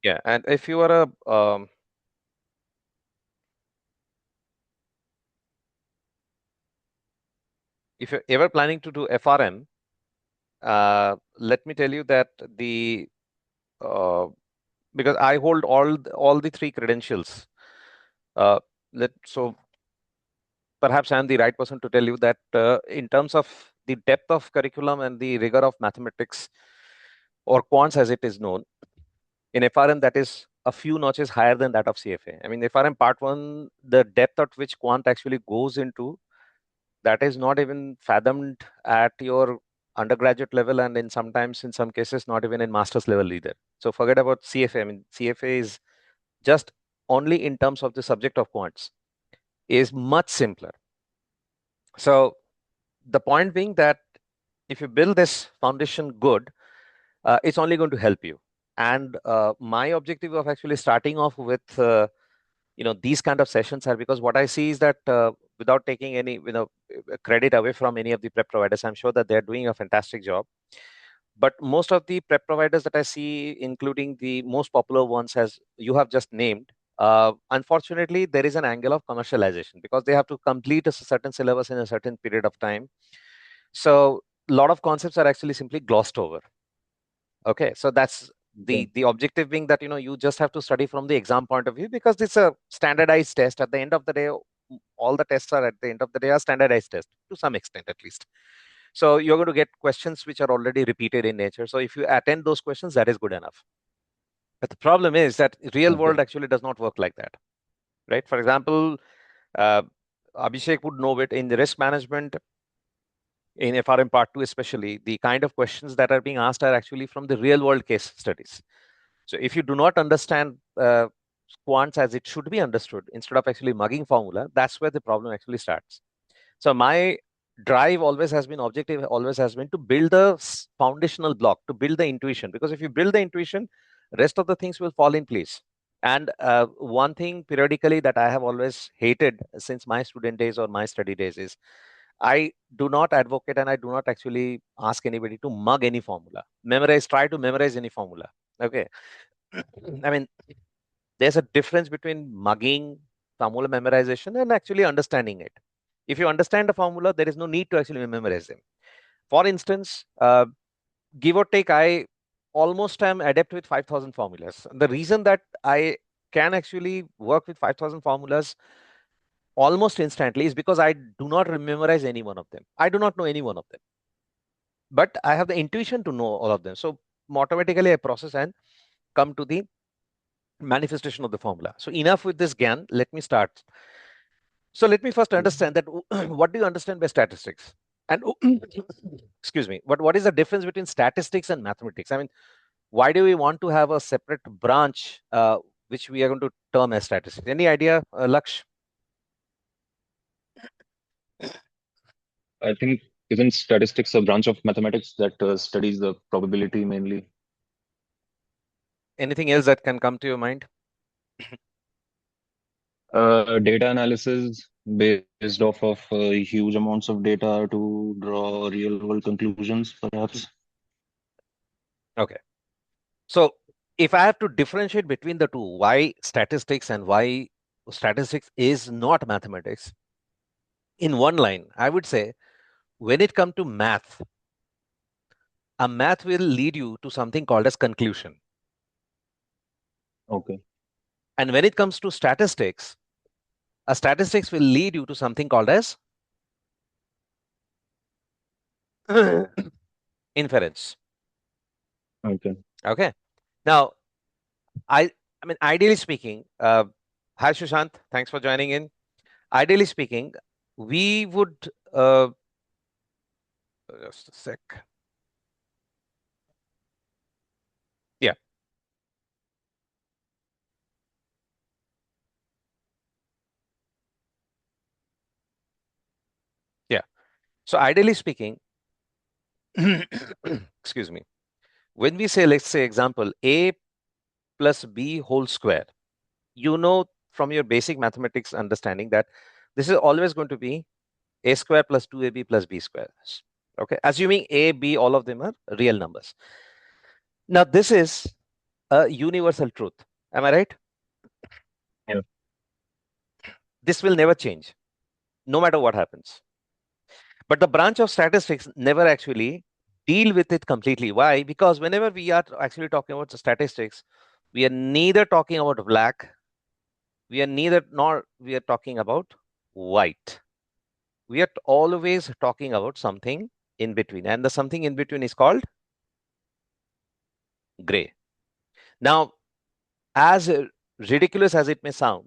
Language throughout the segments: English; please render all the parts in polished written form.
Yeah, and if you are if you're ever planning to do FRM, let me tell you that the uh, because I hold all the three credentials. Uh, so perhaps I'm the right person to tell you that in terms of the depth of curriculum and the rigor of mathematics, or quants as it is known, in FRM that is a few notches higher than that of CFA. I mean, FRM part one, the depth at which quant actually goes into, that is not even fathomed at your undergraduate level, and in sometimes in some cases not even in master's level either. So forget about CFA. I mean, CFA is just only in terms of the subject of quants is much simpler. So the point being that if you build this foundation good, it's only going to help you. And my objective of actually starting off with these kind of sessions are because what I see is that without taking any credit away from any of the prep providers, I'm sure that they're doing a fantastic job. But most of the prep providers that I see, including the most popular ones, as you have just named, unfortunately, there is an angle of commercialization because they have to complete a certain syllabus in a certain period of time. So a lot of concepts are actually simply glossed over. Okay, so that's Okay. the objective being that you just have to study from the exam point of view because it's a standardized test. At the end of the day, all the tests are at the end of the day are standardized tests to some extent at least. So you're going to get questions which are already repeated in nature. So if you attend those questions, that is good enough. But the problem is that real Okay. world actually does not work like that, right? For example, uh, Abhishek would know it in the risk management, in FRM part two especially, the kind of questions that are being asked are actually from the real world case studies. So if you do not understand quants as it should be understood, instead of actually mugging formula, that's where the problem actually starts. So my drive always has been, objective always has been to build the foundational block, to build the intuition. Because if you build the intuition, rest of the things will fall in place. And one thing periodically that I have always hated since my student days or my study days is I do not advocate and I do not actually ask anybody to mug any formula. Try to memorize any formula. Okay. I mean, there's a difference between mugging formula memorization and actually understanding it. If you understand the formula, there is no need to actually memorize them. For instance, give or take, I almost am adept with 5,000 formulas. The reason that I can actually work with 5,000 formulas almost instantly is because I do not memorize any one of them. I do not know any one of them, but I have the intuition to know all of them. So automatically I process and come to the manifestation of the formula. So enough with this GAN. Let me start. So let me first understand that what do you understand by statistics? And excuse me, what is the difference between statistics and mathematics? I mean, why do we want to have a separate branch which we are going to term as statistics? Any idea, Laksh? I think isn't statistics a branch of mathematics that studies the probability mainly? Anything else that can come to your mind? Data analysis based off of huge amounts of data to draw real world conclusions, perhaps. Okay. So if I have to differentiate between the two, why statistics and why statistics is not mathematics, in one line, I would say when it comes to math, a math will lead you to something called as conclusion. Okay. And when it comes to statistics, a statistics will lead you to something called as inference. Okay. Okay. Now, I, I mean, ideally speaking, hi Sushant, thanks for joining in. Ideally speaking, we would just a sec. Yeah, yeah. So ideally speaking, excuse me, when we say, let's say, example, a plus b whole square, you know from your basic mathematics understanding that this is always going to be a square plus 2ab plus b square. Okay, assuming a, b, all of them are real numbers. Now, this is a universal truth. Am I right? Yeah. This will never change, no matter what happens. But the branch of statistics never actually deal with it completely. Why? Because whenever we are actually talking about the statistics, we are neither talking about black, we are neither nor we are talking about white. We are always talking about something in between, and the something in between is called gray. Now, as ridiculous as it may sound,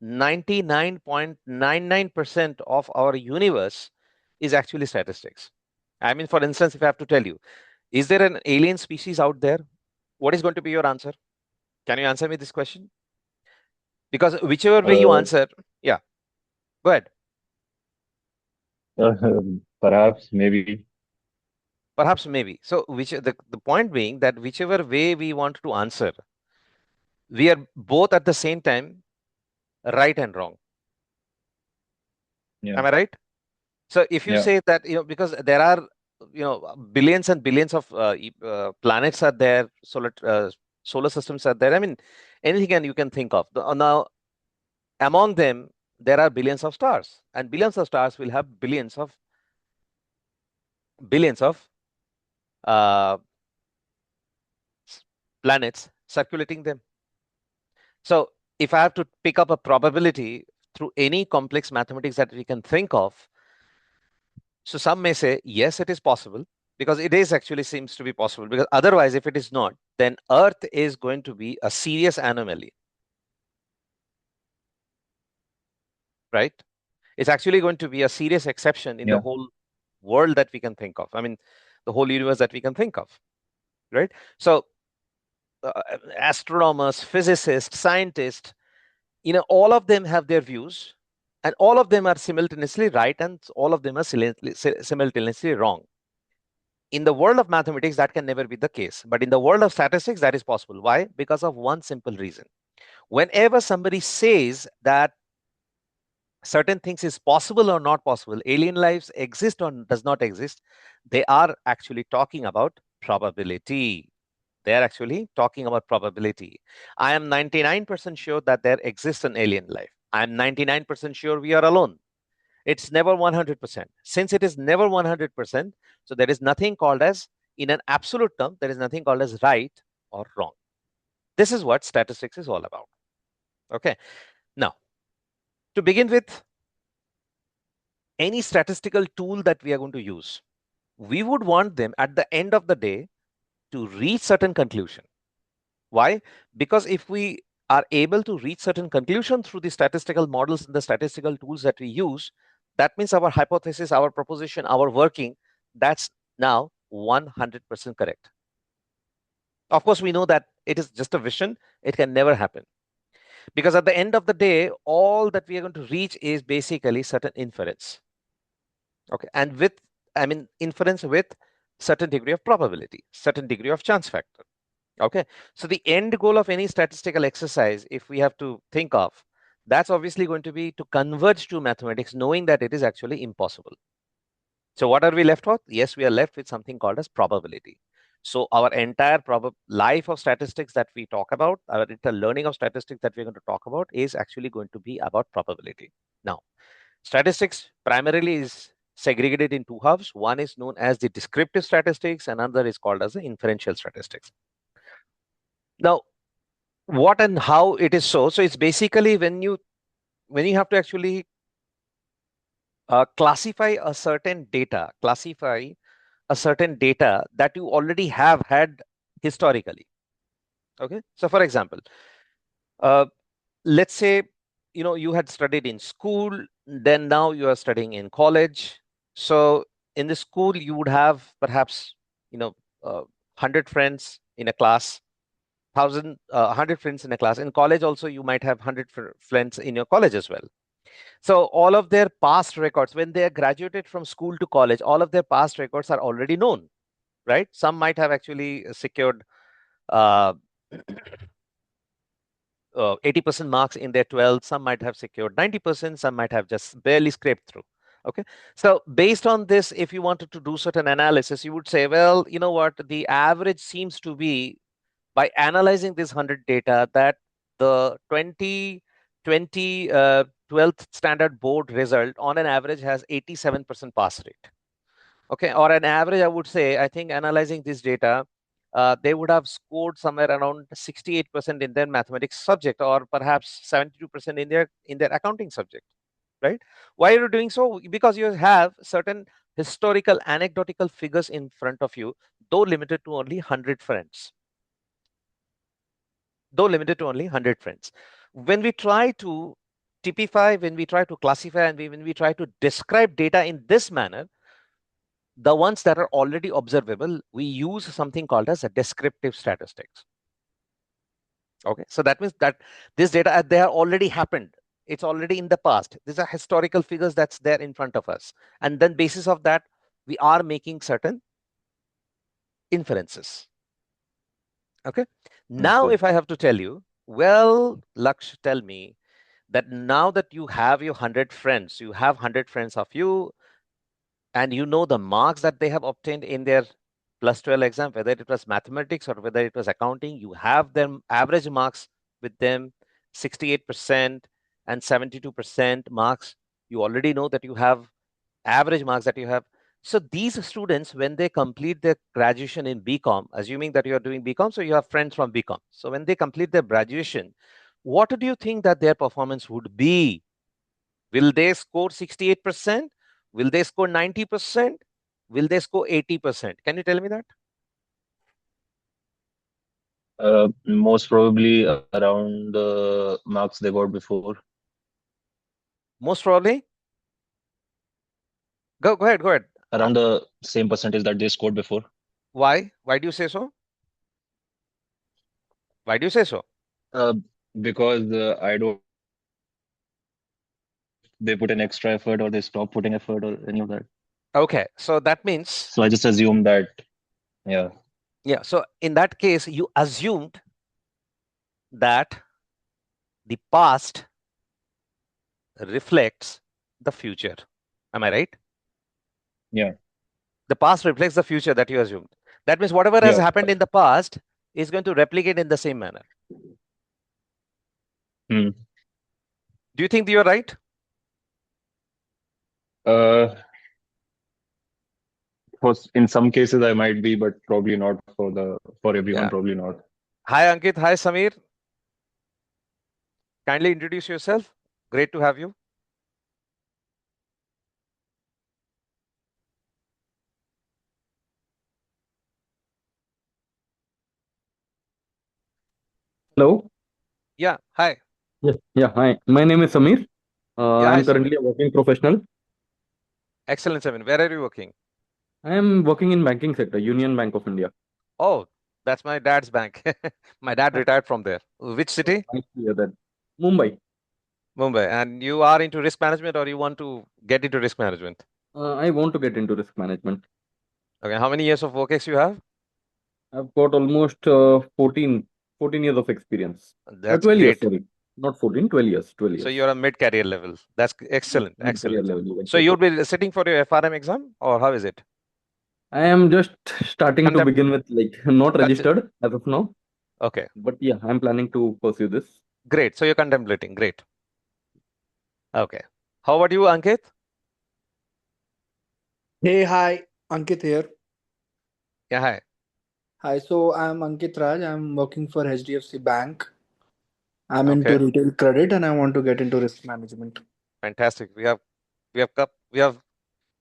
99.99% of our universe is actually statistics. I mean, for instance, if I have to tell you, is there an alien species out there? What is going to be your answer? Can you answer me this question? Because whichever way you Uh, answer, yeah, go ahead. Perhaps, maybe. Perhaps maybe. So the point being that whichever way we want to answer, we are both at the same time right and wrong. Yeah. Am I right? So if you Yeah. say that, because there are, billions and billions of planets are there, solar systems are there. I mean, anything and you can think of. Now, among them, there are billions of stars, and billions of stars will have billions of uh, planets circulating them. So if I have to pick up a probability through any complex mathematics that we can think of, so some may say, yes, it is possible, because it is actually seems to be possible, because otherwise, if it is not, then Earth is going to be a serious anomaly, right? It's actually going to be a serious exception in the Yeah. whole world that we can think of. I mean, the whole universe that we can think of, right? So astronomers, physicists, scientists, all of them have their views, and all of them are simultaneously right, and all of them are simultaneously wrong. In the world of mathematics, that can never be the case. But in the world of statistics, that is possible. Why? Because of one simple reason. Whenever somebody says that certain things is possible or not possible, alien lives exist or does not exist, they are actually talking about probability. They are actually talking about probability. I am 99% sure that there exists an alien life. I am 99% sure we are alone. It's never 100%. Since it is never 100%, so there is nothing called as, in an absolute term, there is nothing called as right or wrong. This is what statistics is all about. Okay. Now, to begin with, any statistical tool that we are going to use, we would want them at the end of the day to reach certain conclusion. Why? Because if we are able to reach certain conclusion through the statistical models and the statistical tools that we use, that means our hypothesis, our proposition, our working, that's now 100% correct. Of course, we know that it is just a vision. It can never happen. Because at the end of the day, all that we are going to reach is basically certain inference. Okay. And with, I mean, inference with certain degree of probability, certain degree of chance factor. Okay. So the end goal of any statistical exercise, if we have to think of, that's obviously going to be to converge to mathematics, knowing that it is actually impossible. So what are we left with? Yes, we are left with something called as probability. So our entire life of statistics that we talk about, our entire learning of statistics that we're going to talk about is actually going to be about probability. Now, statistics primarily is segregated in two halves. One is known as the descriptive statistics, and another is called as the inferential statistics. Now, what and how it is so? So it's basically when you have to actually classify a certain data that you already have had historically. Okay, so for example, uh, let's say you had studied in school, then now you are studying in college. So in the school, you would have perhaps 100 friends in a class, 100 friends in a class. In college also, you might have 100 friends in your college as well. So all of their past records, when they are graduated from school to college, all of their past records are already known, right? Some might have actually secured uh, 80% marks in their 12th. Some might have secured 90%. Some might have just barely scraped through. Okay. So based on this, if you wanted to do certain analysis, you would say, well, you know what? The average seems to be by analyzing this 100 data that the 2020 12th standard board result on an average has 87% pass rate. Okay, or an average, I would say, I think analyzing this data, they would have scored somewhere around 68% in their mathematics subject, or perhaps 72% in their accounting subject, right? Why are you doing so? Because you have certain historical anecdotal figures in front of you, though limited to only 100 friends. Though limited to only 100 friends. When we try to typify, when we try to classify, and when we try to describe data in this manner, the ones that are already observable, we use something called as a descriptive statistics. Okay, so that means that this data, they are already happened. It's already in the past. These are historical figures that's there in front of us. And then basis of that, we are making certain inferences. Okay. Now, Okay. if I have to tell you, well, Laksh, tell me that now that you have your 100 friends, you have 100 friends of you, and you know the marks that they have obtained in their plus 12 exam, whether it was mathematics or whether it was accounting, you have them average marks with them, 68% and 72% marks. You already know that you have average marks that you have. So these students, when they complete their graduation in BCom, assuming that you are doing BCom, so you have friends from BCom. So when they complete their graduation, what do you think that their performance would be? Will they score 68%? Will they score 90%? Will they score 80%? Can you tell me that? Most probably around the marks they got before, Most probably. Go ahead, go ahead. around the same percentage that they scored before. Why? Why do you say so? Why do you say so? Uh, because I don't they put an extra effort or they stop putting effort or any of that. Okay, so that means, So I just assume that, yeah, yeah, so in that case, you assumed that the past reflects the future. Am I right? yeah, The past reflects the future that you assumed. That means whatever has yeah. happened in the past is going to replicate in the same manner. Hmm. Do you think you're right? Uh, in some cases I might be, but probably not for everyone. Yeah. Probably not. Hi, Ankit. Hi, Samir. Kindly introduce yourself. Great to have you. Hello. Yeah. Hi. Yes. Yeah. Hi. My name is Samir. Yeah. Hi, I'm Samir. currently a working professional. Excellent, Samir. Where are you working? I am working in banking sector, Union Bank of India. Oh, that's my dad's bank. My dad Ah, retired from there. Which so city? nice to hear that. Mumbai. Mumbai. And you are into risk management, or you want to get into risk management? I want to get into risk management. Okay. How many years of work ex you have? I've got almost 14 years of experience. That's 12 years, great. sorry. Not 14, 12 years. 12 So years. you're a mid-career level. That's excellent. Mid-career Excellent. level, you can So say you'll so. be sitting for your FRM exam, or how is it? I am just starting to Contem begin with, like, not con- registered as of now. okay. But yeah, I'm planning to pursue this. Great. So you're contemplating. Great. Okay. How about you, Ankit? Hey, hi, Ankit here. Yeah. Hi. Hi, so I'm Ankit Raj. I'm working for HDFC Bank. I'm into Okay. retail credit and I want to get into risk management. Fantastic. We have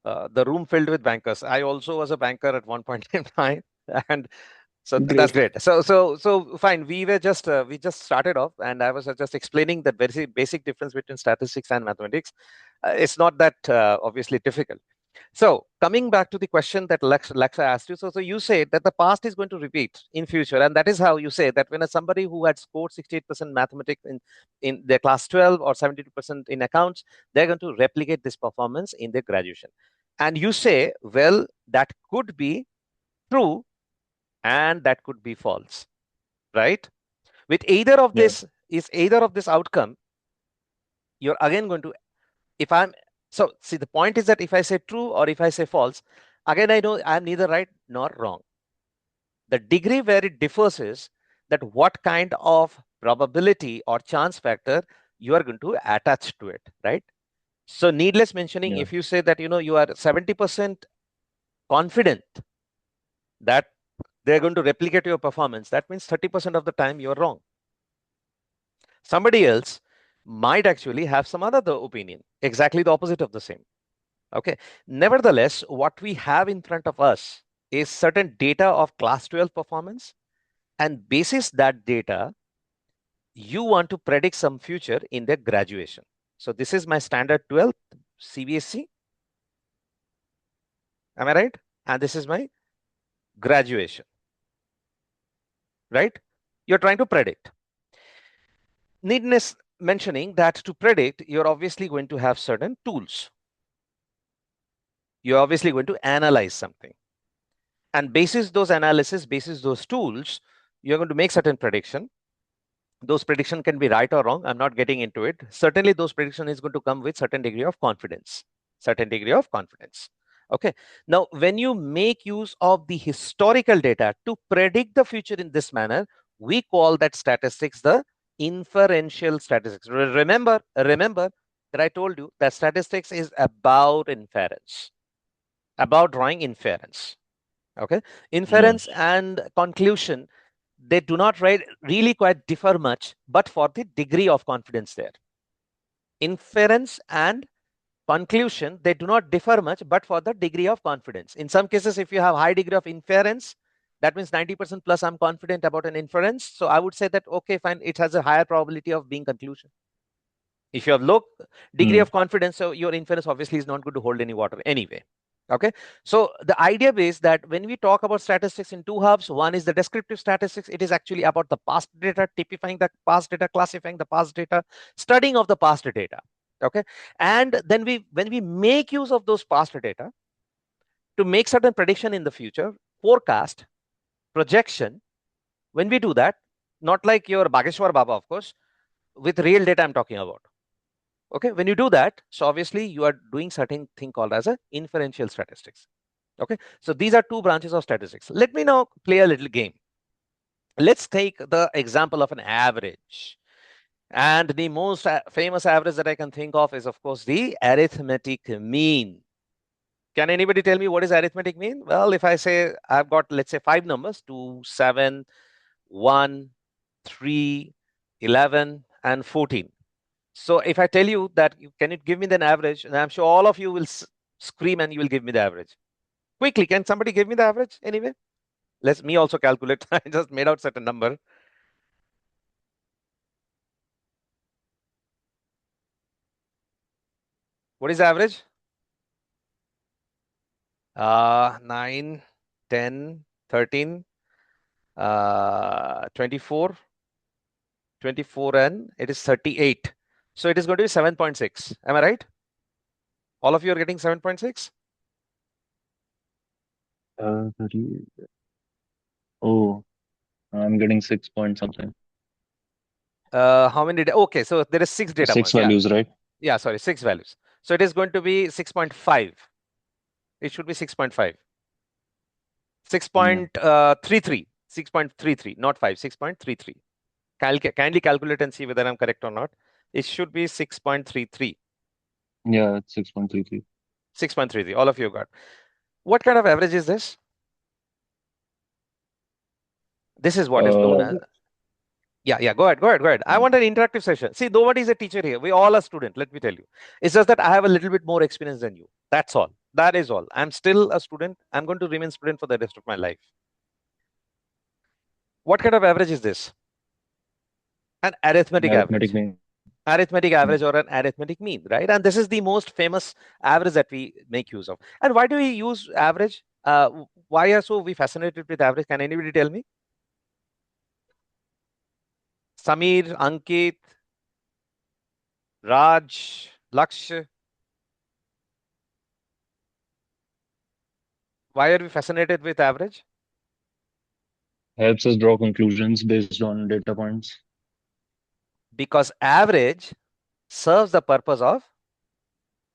the room filled with bankers. I also was a banker at one point in time, and so that's Great. great. So fine. We just started off, and I was just explaining the very basic difference between statistics and mathematics. It's not that obviously difficult. So coming back to the question that Lexa asked you, so you say that the past is going to repeat in future, and that is how you say that when somebody who had scored 68% mathematics in their class 12 or 72% in accounts, they're going to replicate this performance in their graduation. And you say, well, that could be true and that could be false, right? With either of Yeah. this is either of this outcome, you're again going to, if I'm, so see, the point is that if I say true or if I say false, again, I know I'm neither right nor wrong. The degree where it differs is that what kind of probability or chance factor you are going to attach to it, right? So needless mentioning, Yeah. if you say that, you are 70% confident that they're going to replicate your performance, that means 30% of the time you're wrong. Somebody else might actually have some other opinion, exactly the opposite of the same. Okay. Nevertheless, what we have in front of us is certain data of class 12 performance, and basis that data, you want to predict some future in their graduation. So this is my standard 12th CBSE. Am I right? And this is my graduation, right? You're trying to predict. Needless mentioning that to predict, you're obviously going to have certain tools. You're obviously going to analyze something. And basis those analysis, basis those tools, you're going to make certain prediction. Those prediction can be right or wrong. I'm not getting into it. Certainly, those prediction is going to come with certain degree of confidence. Certain degree of confidence. Okay. Now, when you make use of the historical data to predict the future in this manner, we call that statistics the inferential statistics. Remember that I told you that statistics is about inference, about drawing inference. Okay. Inference and conclusion, they do not really quite differ much, but for the degree of confidence there. Inference and conclusion, they do not differ much, but for the degree of confidence. In some cases, if you have high degree of inference, that means 90% plus I'm confident about an inference. So I would say that, okay, fine, it has a higher probability of being conclusion. If you have low degree of confidence, so your inference obviously is not going to hold any water anyway. Okay, so the idea is that when we talk about statistics in two halves, one is the descriptive statistics. It is actually about the past data, typifying the past data, classifying the past data, studying of the past data. Okay, and then when we make use of those past data to make certain prediction in the future, forecast, projection, when we do that, not like your Bageshwar Baba, of course, with real data I'm talking about. Okay, when you do that, so obviously you are doing certain thing called as a inferential statistics. Okay, so these are two branches of statistics. Let me now play a little game. Let's take the example of an average. And the most famous average that I can think of is, of course, the arithmetic mean. Can anybody tell me what is arithmetic mean? Well, if I say I've got, let's say, 5 numbers, 2, 7, 1, 3, 11, and 14. So if I tell you that, can you give me the average? And I'm sure all of you will scream and you will give me the average. Quickly, can somebody give me the average anyway? Let me also calculate. I just made out certain number. What is the average? 9, 10, 13, 24, 24, and it is 38. So it is going to be 7.6. Am I right? All of you are getting 7.6? 30. Oh, I'm getting 6 point something. How many? Okay, so there is 6 data Six points. values, right? Yeah, sorry, 6 values. So it is going to be 6.5. It should be 6.5. 6.33. 6.33, not 5, 6.33. Kindly calculate and see whether I'm correct or not. It should be 6.33. Yeah, it's 6.33. 6.33. All of you got. What kind of average is this? This is what is known as. Yeah, go ahead. I want an interactive session. See, nobody is a teacher here. We all are student, let me tell you. It's just that I have a little bit more experience than you. That's all. That is all. I'm still a student. I'm going to remain student for the rest of my life. What kind of average is this? An arithmetic average. mean. Arithmetic average or an arithmetic mean, right? And this is the most famous average that we make use of. And why do we use average? Why are so we fascinated with average? Can anybody tell me? Samir, Ankit, Raj, Laksh. Why are we fascinated with average? Helps us draw conclusions based on data points. Because average serves the purpose of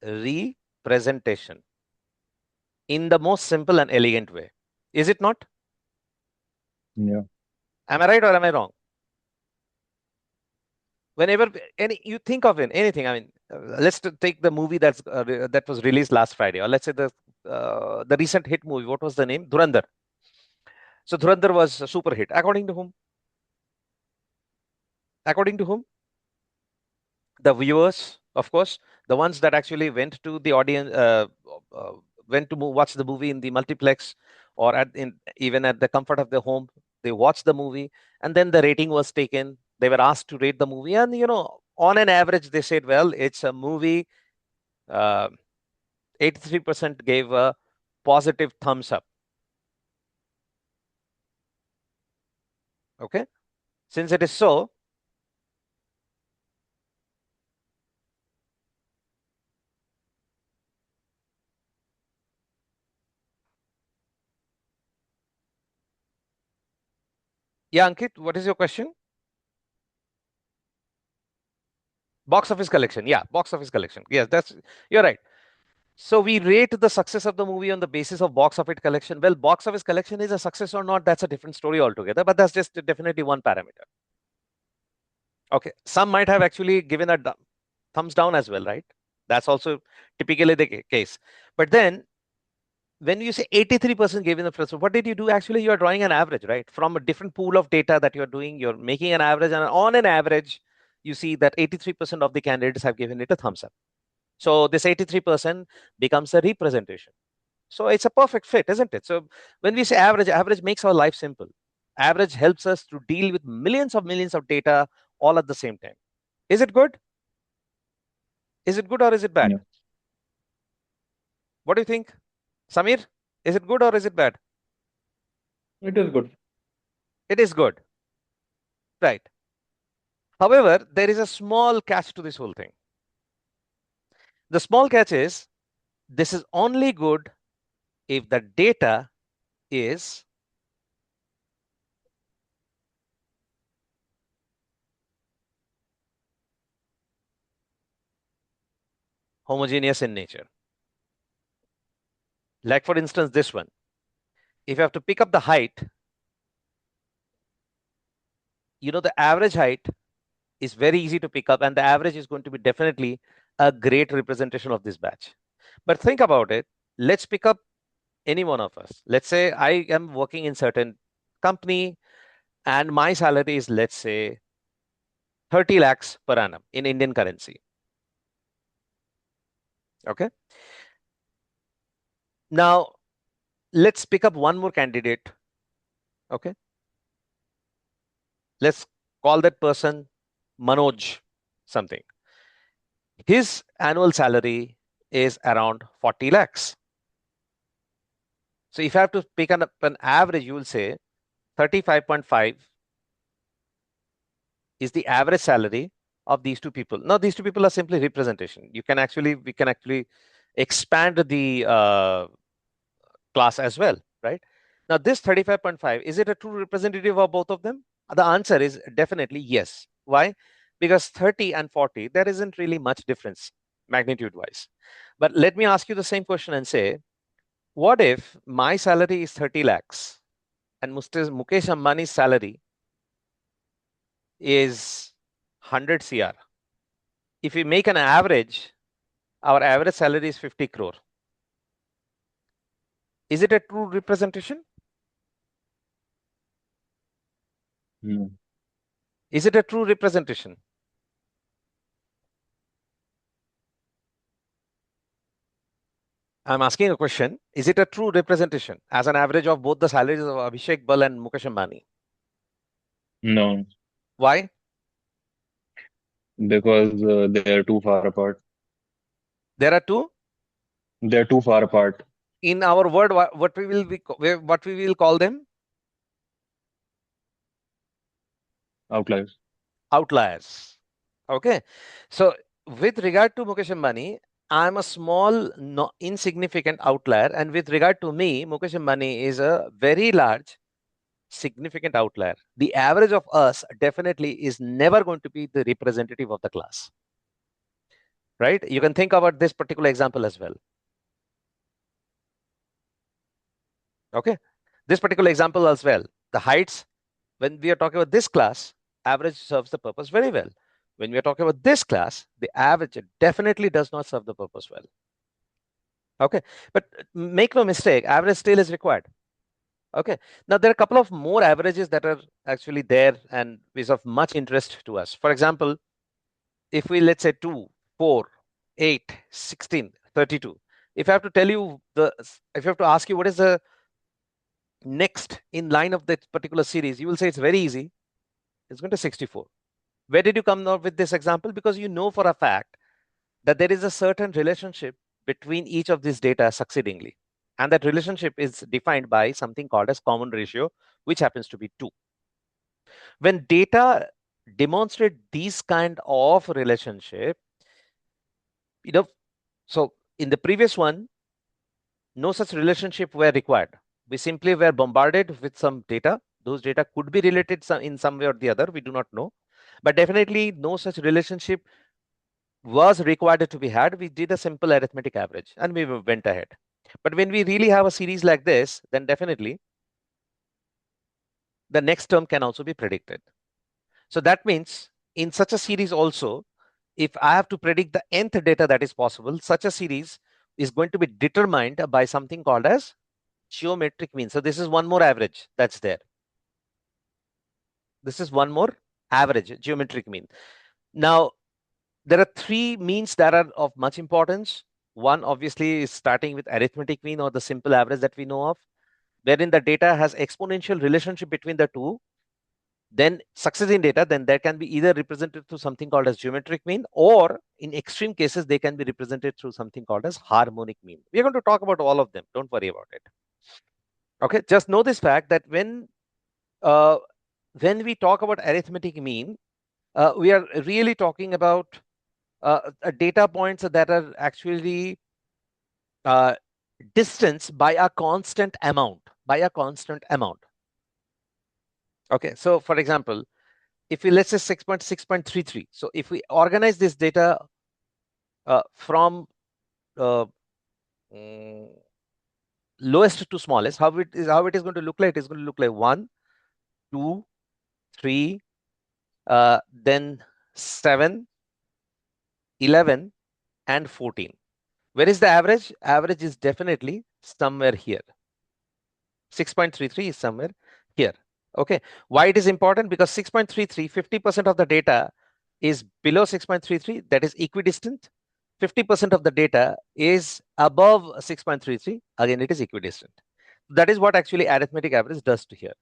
representation in the most simple and elegant way. Is it not? Yeah. Am I right or am I wrong? Whenever you think of anything, I mean, let's take the movie that was released last Friday, or let's say the recent hit movie. What was the name? Dhurandhar. So Dhurandhar was a super hit. According to whom? According to whom? The viewers, of course, the ones that actually went to the audience, uh, went to watch the movie in the multiplex or even at the comfort of their home. They watched the movie, and then the rating was taken. They were asked to rate the movie, and on an average, they said, well, it's a movie. Uh, 83% gave a positive thumbs up. Okay, since it is so, yeah, Ankit, what is your question? Box office collection. Yeah, box office collection. Yes, you're right. So we rate the success of the movie on the basis of box office collection. Well, box office collection is a success or not, that's a different story altogether, but that's just definitely one parameter. Okay, some might have actually given a thumbs down as well, right? That's also typically the case. But then when you say 83% gave in the first, what did you do? Actually, you are drawing an average, right? From a different pool of data that you're doing, you're making an average, and on an average, you see that 83% of the candidates have given it a thumbs up. So this 83% becomes a representation. So it's a perfect fit, isn't it? So when we say average, average makes our life simple. Average helps us to deal with millions of data all at the same time. Is it good? Is it good or is it bad? Yeah. What do you think? Samir, is it good or is it bad? It is good. It is good. Right. However, there is a small catch to this whole thing. The small catch is this is only good if the data is homogeneous in nature. Like, for instance, this one. If you have to pick up the height, the average height is very easy to pick up, and the average is going to be definitely a great representation of this batch. But think about it. Let's pick up any one of us. Let's say I am working in certain company and my salary is, let's say, 30 lakhs per annum in Indian currency. Okay. Now, let's pick up one more candidate. Okay. Let's call that person Manoj something. His annual salary is around 40 lakhs. So if I have to pick an average, you will say 35.5 is the average salary of these two people. Now, these two people are simply representation. We can actually expand the class as well, right? Now, this 35.5, is it a true representative of both of them? The answer is definitely yes. Why? Because 30 and 40, there isn't really much difference magnitude wise. But let me ask you the same question and say, what if my salary is 30 lakhs and Mukesh Ambani's salary is 100 CR? If we make an average, our average salary is 50 crore. Is it a true representation? No. Is it a true representation? I'm asking a question. Is it a true representation as an average of both the salaries of Abhishek Bal and Mukesh Ambani? No, Why? because they're too far apart. There are two. They're too far apart. In our word, what we will call them? Outliers. Outliers. Okay. So with regard to Mukesh Ambani, I'm a small, no, insignificant outlier. And with regard to me, Mukesh Ambani is a very large, significant outlier. The average of us definitely is never going to be the representative of the class. Right? You can think about this particular example as well. Okay. This particular example as well. The heights when we are talking about this class, average serves the purpose very well. When we are talking about this class, the average definitely does not serve the purpose well. Okay, but make no mistake, average still is required. Okay, now there are a couple of more averages that are actually there and is of much interest to us. For example, if we let's say 2, 4, 8, 16, 32. If I have to tell you if I have to ask you what is the next in line of that particular series, you will say it's very easy. It's going to 64. Where did you come up with this example? Because you know for a fact that there is a certain relationship between each of these data succeedingly. And that relationship is defined by something called as common ratio, which happens to be 2. When data demonstrate these kind of relationship, so in the previous one, no such relationship were required. We simply were bombarded with some data. Those data could be related in some way or the other. We do not know. But definitely no such relationship was required to be had. We did a simple arithmetic average and we went ahead. But when we really have a series like this, then definitely the next term can also be predicted. So that means in such a series also, if I have to predict the nth data that is possible, such a series is going to be determined by something called as geometric mean. So this is one more average that's there. This is one more average, geometric mean. Now, there are 3 means that are of much importance. One obviously is starting with arithmetic mean or the simple average that we know of, wherein the data has exponential relationship between the two. Then succeeding data, then that can be either represented through something called as geometric mean, or in extreme cases, they can be represented through something called as harmonic mean. We're going to talk about all of them. Don't worry about it. Okay, just know this fact that when we talk about arithmetic mean, we are really talking about data points that are actually distance by a constant amount, Okay, so for example, if we let's say 6.6.33, so if we organize this data from lowest to smallest, how it is going to look like? It is going to look like 1, 2, 3, then 7, 11, and 14. Where is the average? Average is definitely somewhere here. 6.33 is somewhere here. Okay. Why it is important? Because 6.33, 50% of the data is below 6.33, that is equidistant. 50% of the data is above 6.33, again, it is equidistant. That is what actually arithmetic average does to here.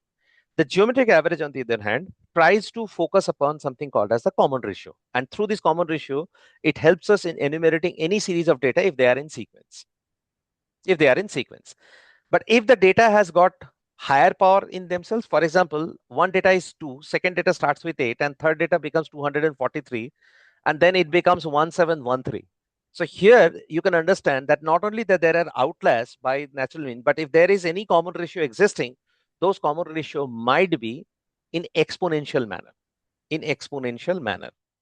The geometric average, on the other hand, tries to focus upon something called as the common ratio. And through this common ratio, it helps us in enumerating any series of data if they are in sequence. But if the data has got higher power in themselves, for example, one data is 2, second data starts with 8, and third data becomes 243, and then it becomes 1713. So here you can understand that not only that there are outliers by natural mean, but if there is any common ratio existing, those common ratio might be in exponential manner.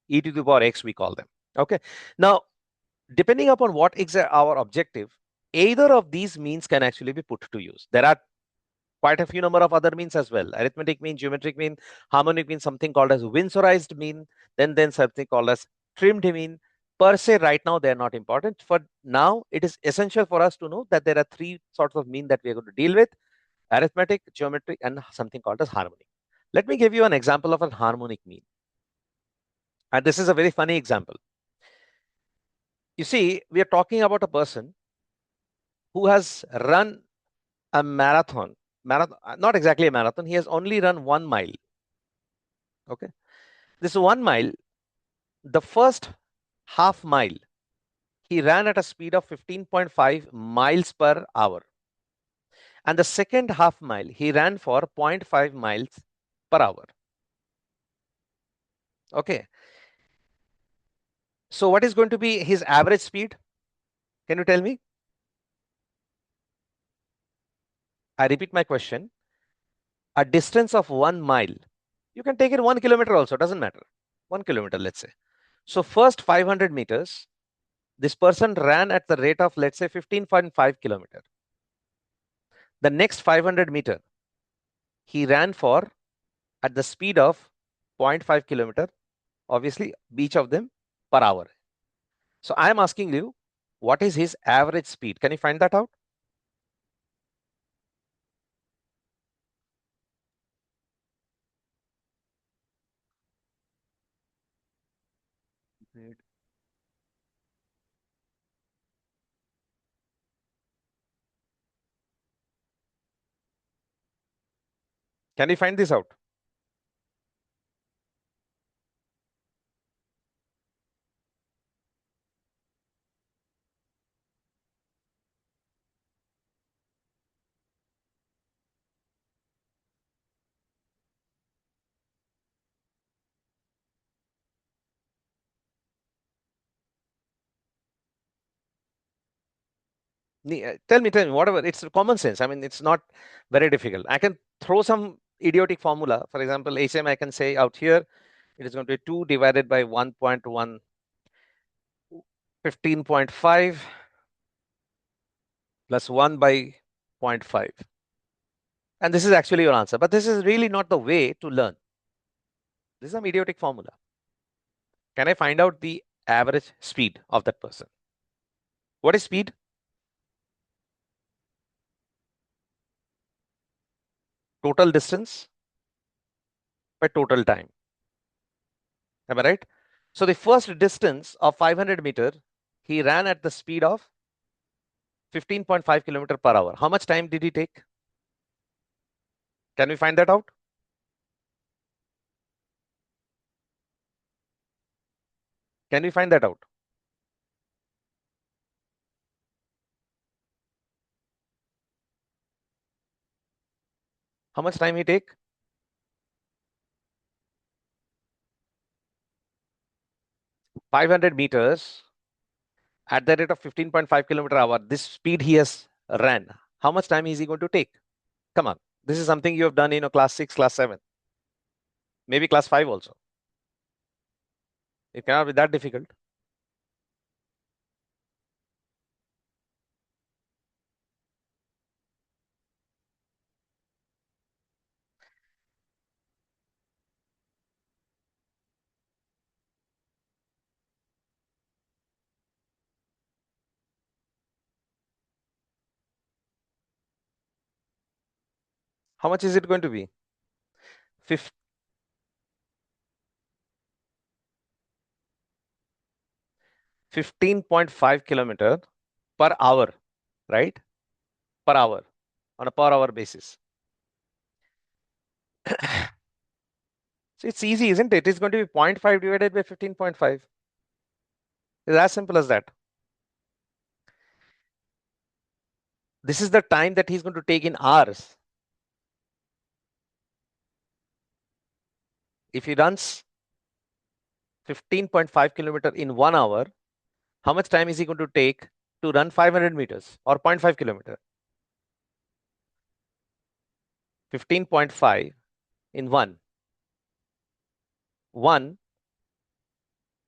E to the power x, we call them. Okay. Now, depending upon what is our objective, either of these means can actually be put to use. There are quite a few number of other means as well. Arithmetic mean, geometric mean, harmonic mean, something called as Winsorized mean, then something called as trimmed mean. Per se, right now, they are not important. For now, it is essential for us to know that there are 3 sorts of mean that we are going to deal with: arithmetic, geometric, and something called as harmonic. Let me give you an example of a harmonic mean. And this is a very funny example. You see, we are talking about a person who has run a marathon, not exactly a marathon, he has only run 1 mile. Okay. This 1 mile, the first half mile, he ran at a speed of 15.5 miles per hour. And the second half mile, he ran for 0.5 miles per hour. Okay. So what is going to be his average speed? Can you tell me? I repeat my question. A distance of 1 mile, you can take it 1 kilometer also, doesn't matter. 1 kilometer, let's say. So first 500 meters, this person ran at the rate of, let's say, 15.5 kilometer. The next 500 meter, he ran for at the speed of 0.5 kilometer, obviously each of them per hour. So I am asking you, what is his average speed? Can you find that out? Great. Can you find this out? Tell me, whatever. It's common sense. I mean, it's not very difficult. I can throw some idiotic formula. For example, HM, I can say out here, it is going to be 2 divided by 1.1, 15.5 plus 1 by 0.5. And this is actually your answer. But this is really not the way to learn. This is some idiotic formula. Can I find out the average speed of that person? What is speed? Total distance by total time. Am I right? So the first distance of 500 meter, he ran at the speed of 15.5 kilometer per hour. How much time did he take? Can we find that out? Can we find that out? How much time he take? $500 at the rate of 15.5 kilometer hour. This speed he has ran. How much time is he going to take? Come on. This is something you have done in class 6, class 7, maybe class 5 also. It cannot be that difficult. How much is it going to be? 15.5 kilometer per hour, right? Per hour, on a per hour basis. So it's easy, isn't it? It's going to be 0.5 divided by 15.5. It's as simple as that. This is the time that he's going to take in hours. If he runs 15.5 kilometer in 1 hour, how much time is he going to take to run 500 meters or 0.5 kilometer? 15.5 in 1. 1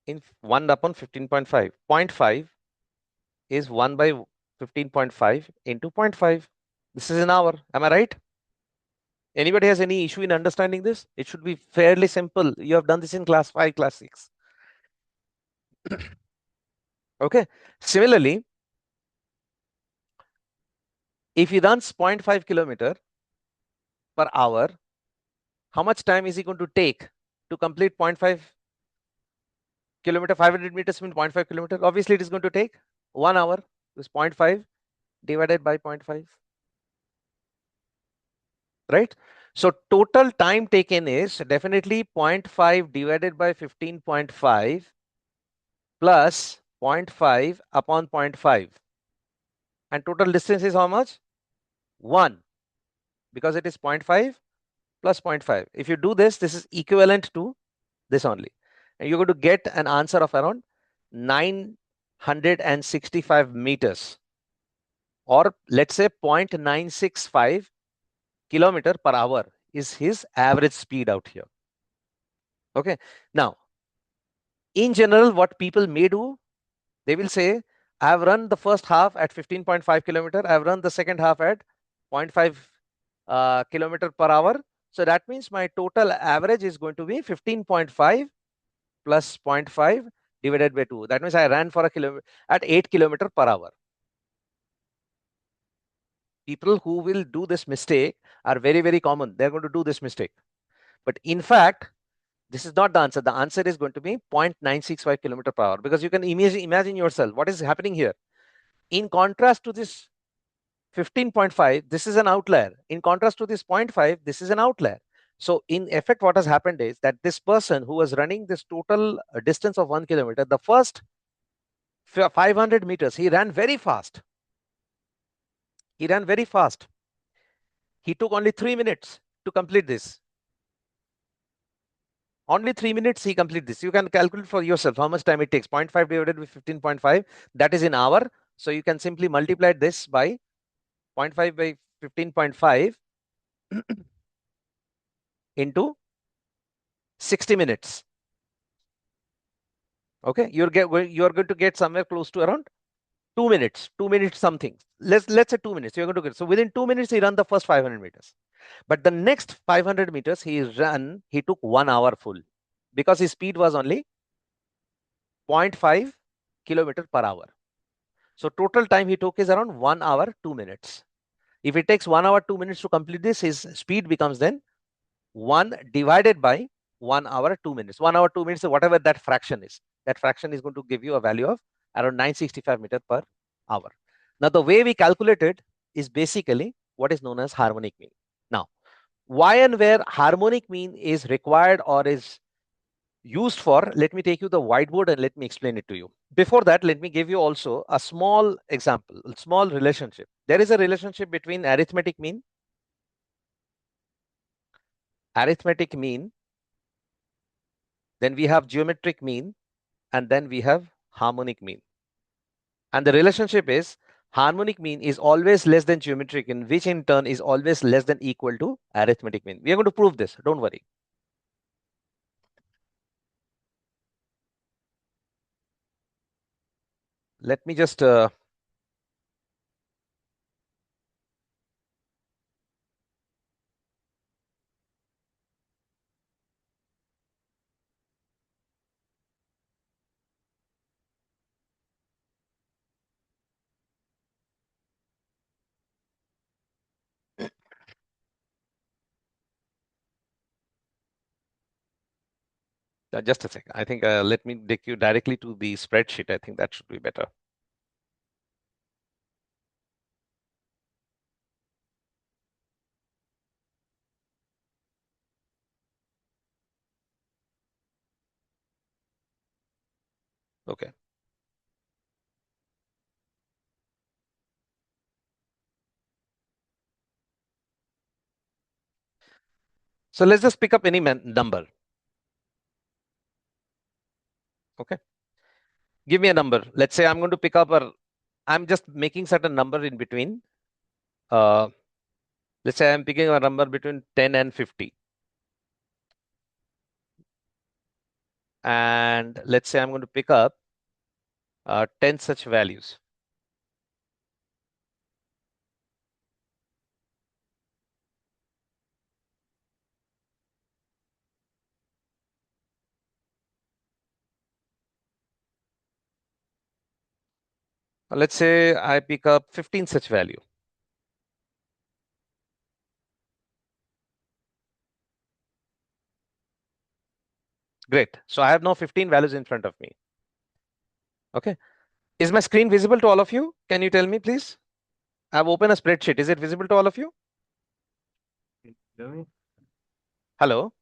in 1 upon 15.5. 0.5 is 1 by 15.5 into 0.5. This is an hour. Am I right? Anybody has any issue in understanding this? It should be fairly simple. You have done this in class 5, class 6. Okay. Similarly, if he runs 0.5 kilometer per hour, how much time is he going to take to complete 0.5 kilometer? 500 meters means 0.5 kilometer. Obviously, it is going to take 1 hour. This 0.5 divided by 0.5. Right? So total time taken is definitely 0.5 divided by 15.5 plus 0.5 upon 0.5. And total distance is how much? 1. Because it is 0.5 plus 0.5. If you do this, this is equivalent to this only. And you're going to get an answer of around 965 meters. Or let's say 0.965 kilometer per hour is his average speed out here. Okay. Now, in general, what people may do, they will say, I have run the first half at 15.5 kilometer. I have run the second half at 0.5 kilometer per hour. So that means my total average is going to be 15.5 plus 0.5 divided by 2. That means I ran for a kilometer at 8 kilometer per hour. People who will do this mistake are very, very common. They're going to do this mistake. But in fact, this is not the answer. The answer is going to be 0.965 kilometer per hour, because you can imagine yourself what is happening here. In contrast to this 15.5, this is an outlier. In contrast to this 0.5, this is an outlier. So in effect, what has happened is that this person who was running this total distance of 1 kilometer, the first 500 meters, he ran very fast. He ran very fast. He took only 3 minutes to complete this. Only 3 minutes he complete this. You can calculate for yourself how much time it takes. 0.5 divided with 15.5, that is in hour. So you can simply multiply this by 0.5 by 15.5 into 60 minutes. Okay, you're going to get somewhere close to around 2 minutes, 2 minutes something. Let's say 2 minutes. You're going to get, so within 2 minutes he ran the first 500 meters. But the next 500 meters he took 1 hour full, because his speed was only 0.5 kilometer per hour. So total time he took is around 1 hour 2 minutes. If it takes 1 hour 2 minutes to complete this, his speed becomes then 1 divided by 1 hour 2 minutes. 1 hour 2 minutes, whatever that fraction is. That fraction is going to give you a value of around 965 meters per hour. Now the way we calculate it is basically what is known as harmonic mean. Now, why and where harmonic mean is required or is used for, let me take you the whiteboard and let me explain it to you. Before that, let me give you also a small example, a small relationship. There is a relationship between arithmetic mean, then we have geometric mean, and then we have harmonic mean. And the relationship is harmonic mean is always less than geometric mean, which in turn is always less than equal to arithmetic mean. We are going to prove this, don't worry. Let me just just a second. I think let me take you directly to the spreadsheet. I think that should be better. Okay. So let's just pick up any number. Okay. Give me a number. Let's say I'm going to pick up I'm just making certain number in between. Let's say I'm picking a number between 10 and 50. And let's say I'm going to pick up 10 such values. Let's say I pick up 15 such value. Great. So I have now 15 values in front of me. Okay. Is my screen visible to all of you? Can you tell me, please? I've opened a spreadsheet. Is it visible to all of you? Hello?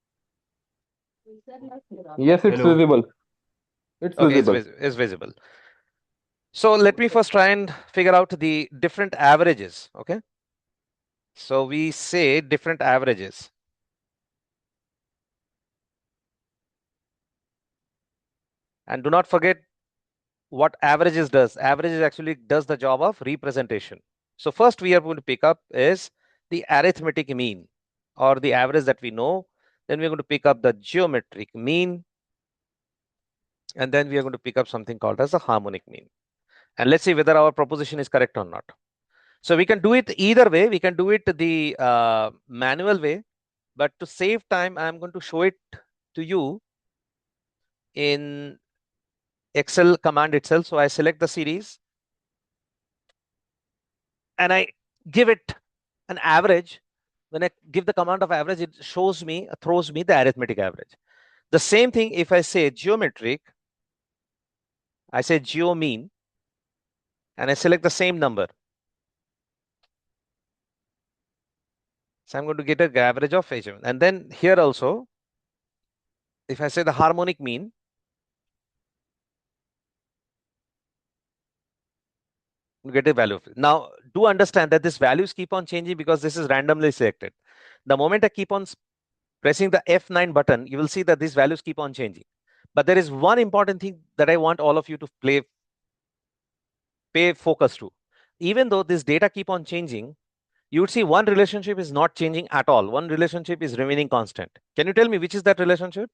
Yes, it's Hello. visible. It's Okay, visible. it's visible. So let me first try and figure out the different averages. Okay. So we say different averages. And do not forget what averages does. Averages actually does the job of representation. So first we are going to pick up is the arithmetic mean, or the average that we know. Then we're going to pick up the geometric mean. And then we are going to pick up something called as the harmonic mean. And let's see whether our proposition is correct or not. So we can do it either way. We can do it the manual way, but to save time, I'm going to show it to you in Excel command itself. So I select the series and I give it an average. When I give the command of average, it throws me the arithmetic average. The same thing if I say geometric, I say geo mean, and I select the same number. So I'm going to get an average of HM. And then here also, if I say the harmonic mean, you get a value of it. Now, do understand that these values keep on changing because this is randomly selected. The moment I keep on pressing the F9 button, you will see that these values keep on changing. But there is one important thing that I want all of you to pay focus to. Even though this data keep on changing, you would see one relationship is not changing at all. One relationship is remaining constant. Can you tell me which is that relationship?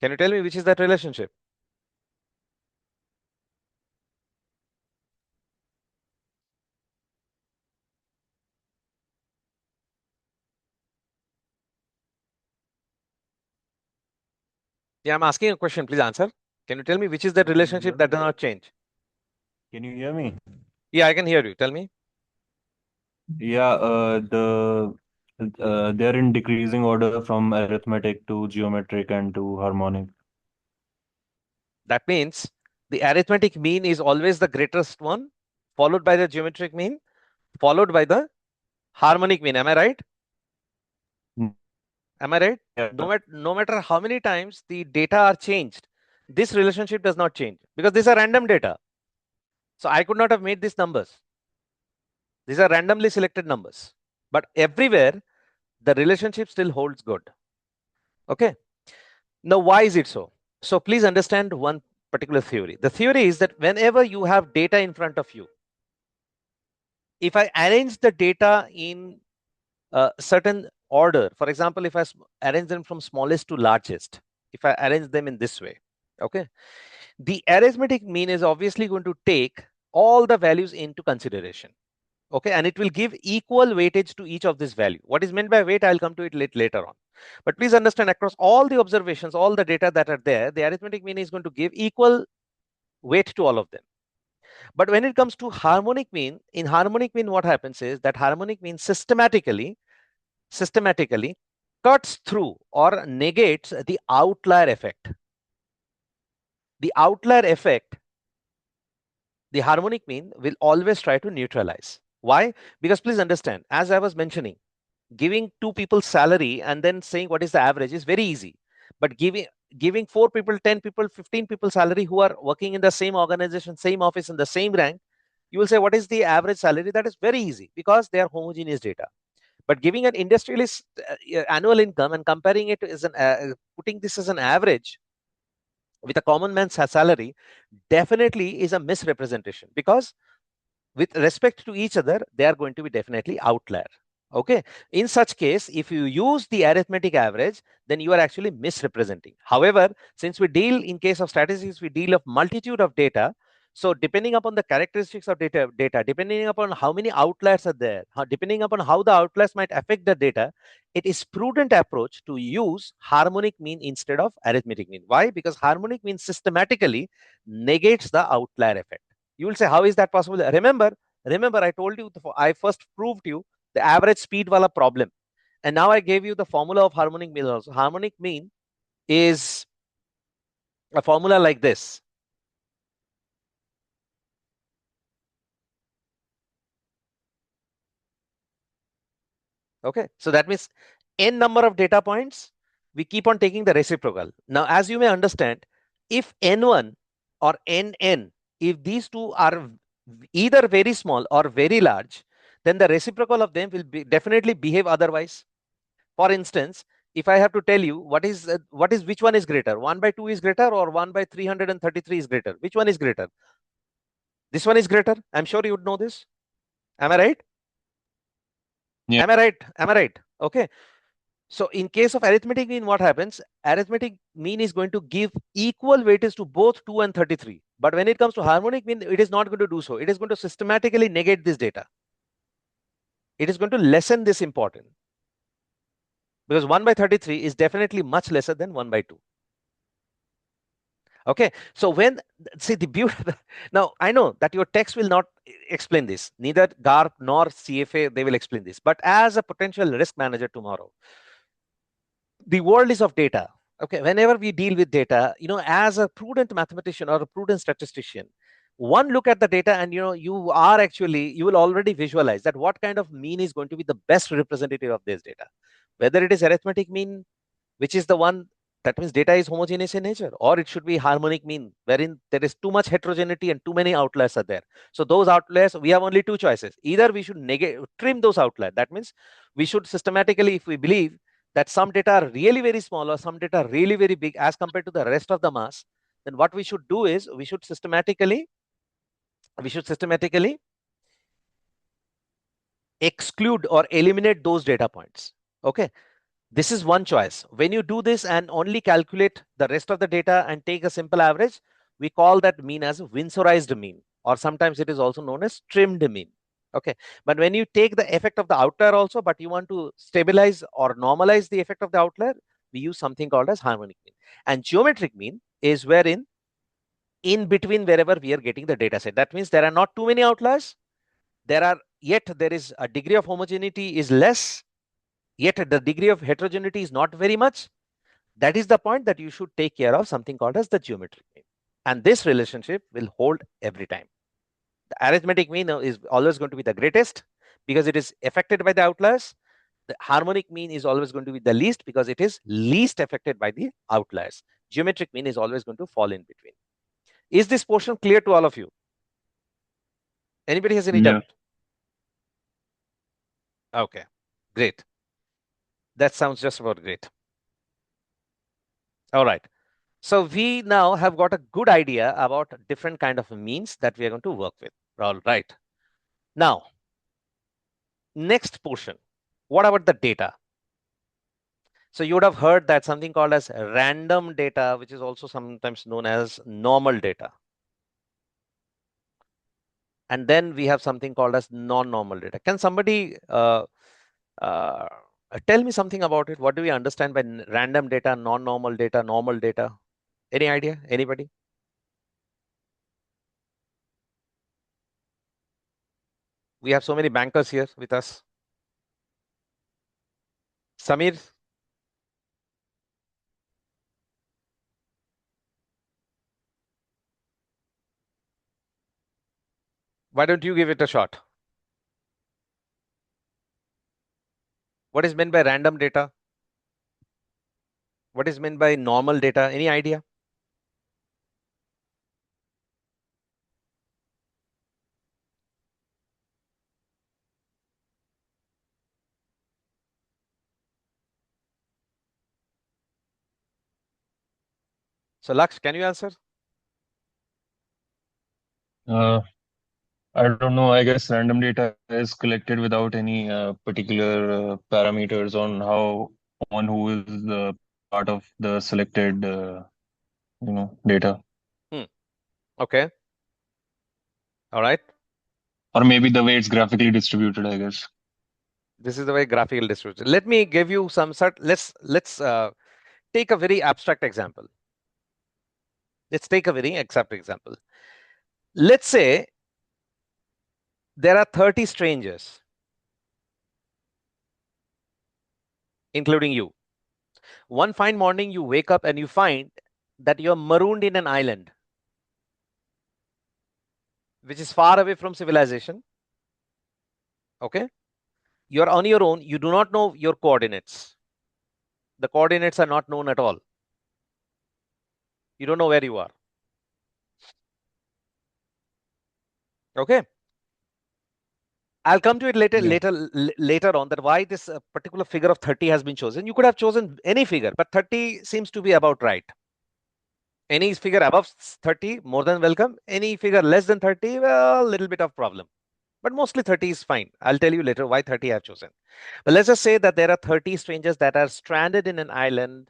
Can you tell me which is that relationship? Yeah, I'm asking a question. Please answer. Can you tell me which is that relationship that does not change? Can you hear me? Yeah, I can hear you. Tell me. Yeah, they're in decreasing order from arithmetic to geometric and to harmonic. That means the arithmetic mean is always the greatest one, followed by the geometric mean, followed by the harmonic mean. Am I right? Mm, Am I right? Yeah. No matter how many times the data are changed, this relationship does not change because these are random data. So I could not have made these numbers. These are randomly selected numbers. But everywhere, the relationship still holds good. Okay. Now, why is it so? So please understand one particular theory. The theory is that whenever you have data in front of you, if I arrange the data in a certain order, for example, if I arrange them from smallest to largest, if I arrange them in this way, okay, the arithmetic mean is obviously going to take all the values into consideration. Okay, and it will give equal weightage to each of this value. What is meant by weight, I'll come to it later on. But please understand, across all the observations, all the data that are there, the arithmetic mean is going to give equal weight to all of them. But when it comes to harmonic mean, in harmonic mean, what happens is that harmonic mean systematically cuts through or negates the outlier effect. The outlier effect, the harmonic mean will always try to neutralize. Why? Because please understand, as I was mentioning, giving two people salary and then saying what is the average is very easy. But giving 4 people, 10 people, 15 people salary who are working in the same organization, same office, in the same rank, you will say what is the average salary? That is very easy because they are homogeneous data. But giving an industrialist annual income and comparing it as putting this as an average with a common man's salary definitely is a misrepresentation, because with respect to each other, they are going to be definitely outlier. Okay. In such case, if you use the arithmetic average, then you are actually misrepresenting. However, since we deal in case of statistics, we deal of multitude of data. So depending upon the characteristics of data, depending upon how many outliers are there, depending upon how the outliers might affect the data, it is prudent approach to use harmonic mean instead of arithmetic mean. Why? Because harmonic mean systematically negates the outlier effect. You will say, how is that possible? Remember, I told you, I first proved you the average speed wala problem. And now I gave you the formula of harmonic mean also. Harmonic mean is a formula like this. Okay. So that means n number of data points, we keep on taking the reciprocal. Now, as you may understand, if n1 or nn, if these two are either very small or very large, then the reciprocal of them will definitely behave otherwise. For instance, if I have to tell you which one is greater, 1/2 is greater or 1/333 is greater, which one is greater? This one is greater. I'm sure you would know this. Am I right? Yeah. Am I right? Am I right? Okay. So in case of arithmetic mean, what happens? Arithmetic mean is going to give equal weightage to both 2 and 33. But when it comes to harmonic mean, it is not going to do so. It is going to systematically negate this data. it is going to lessen this importance, because 1 by 33 is definitely much lesser than 1 by 2. Okay, so when, see the beauty, now I know that your text will not explain this, neither GARP nor CFA, they will explain this. But as a potential risk manager tomorrow, the world is of data. Okay, whenever we deal with data, as a prudent mathematician or a prudent statistician, one look at the data and you will already visualize that what kind of mean is going to be the best representative of this data, whether it is arithmetic mean, which is the one, that means data is homogeneous in nature, or it should be harmonic mean, wherein there is too much heterogeneity and too many outliers are there. So those outliers, we have only two choices. Either we should trim those outliers. That means we should systematically, if we believe that some data are really very small or some data are really very big as compared to the rest of the mass, then what we should do is we should systematically exclude or eliminate those data points. Okay, this is one choice. When you do this and only calculate the rest of the data and take a simple average, we call that mean as a Winsorized mean, or sometimes it is also known as trimmed mean. Okay, but when you take the effect of the outlier also, but you want to stabilize or normalize the effect of the outlier, we use something called as harmonic mean. And geometric mean is wherein in between wherever we are getting the data set. That means there are not too many outliers. There is a degree of homogeneity is less, yet the degree of heterogeneity is not very much. That is the point that you should take care of something called as the geometric mean. And this relationship will hold every time. The arithmetic mean is always going to be the greatest because it is affected by the outliers. The harmonic mean is always going to be the least because it is least affected by the outliers. Geometric mean is always going to fall in between. Is this portion clear to all of you? Anybody has any doubt? Okay, great. That sounds just about great. All right. So we now have got a good idea about different kind of means that we are going to work with. All right. Now, next portion. What about the data? So you would have heard that something called as random data, which is also sometimes known as normal data. And then we have something called as non-normal data. Can somebody tell me something about it? What do we understand by random data, non-normal data, normal data? Any idea? Anybody? We have so many bankers here with us. Samir? Why don't you give it a shot? What is meant by random data? What is meant by normal data? Any idea? So Laksh, can you answer? Uh, I don't know. I guess random data is collected without any particular parameters on how on who is part of the selected data, Okay. All right. or maybe the way it's graphically distributed, I guess. This is the way graphical distribution. Let me give you some let's take a very abstract example. Let's take a very abstract example. Let's say there are 30 strangers, including you. One fine morning, you wake up and you find that you're marooned in an island, which is far away from civilization. Okay. You're on your own. You do not know your coordinates. The coordinates are not known at all. You don't know where you are. Okay. I'll come to it later on that why this particular figure of 30 has been chosen. You could have chosen any figure, but 30 seems to be about right. Any figure above 30, more than welcome. Any figure less than 30, well, a little bit of problem. But mostly 30 is fine. I'll tell you later why 30 I've chosen. But let's just say that there are 30 strangers that are stranded in an island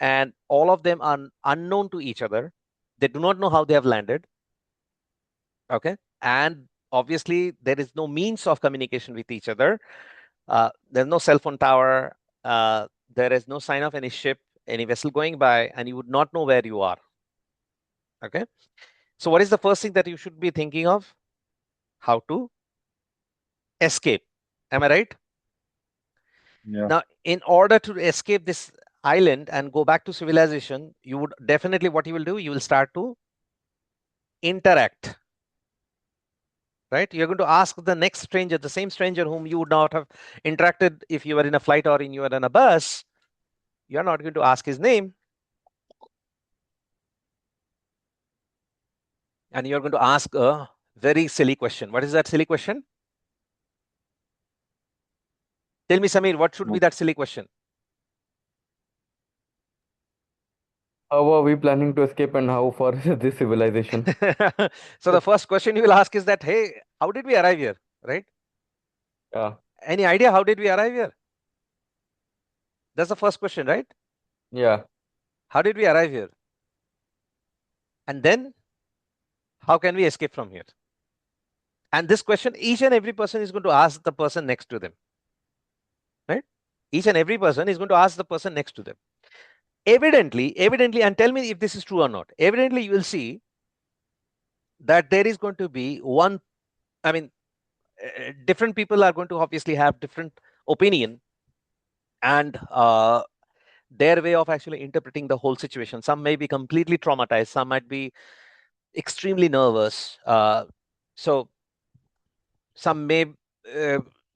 and all of them are unknown to each other. They do not know how they have landed. Okay. And obviously there is no means of communication with each other. There's no cell phone tower. There is no sign of any ship, any vessel going by, and you would not know where you are. Okay. So what is the first thing that you should be thinking of? How to escape. Am I right? Yeah. Now, in order to escape this island and go back to civilization, you would definitely, what you will do, you will start to interact. Right? You're going to ask the next stranger, the same stranger whom you would not have interacted if you were in a flight or you were in a bus. You're not going to ask his name. And you're going to ask a very silly question. What is that silly question? Tell me, Samir, what should be that silly question? How are we planning to escape and how far is this civilization? So the first question you will ask is that, hey, how did we arrive here? Right? Yeah. Any idea how did we arrive here? That's the first question, right? Yeah. How did we arrive here? And then how can we escape from here? And this question, each and every person is going to ask the person next to them. Right? Each and every person is going to ask the person next to them. Evidently, and tell me if this is true or not. Evidently, you will see that there is going to be one, I mean, different people are going to obviously have different opinion and their way of actually interpreting the whole situation. Some may be completely traumatized. Some might be extremely nervous. So some may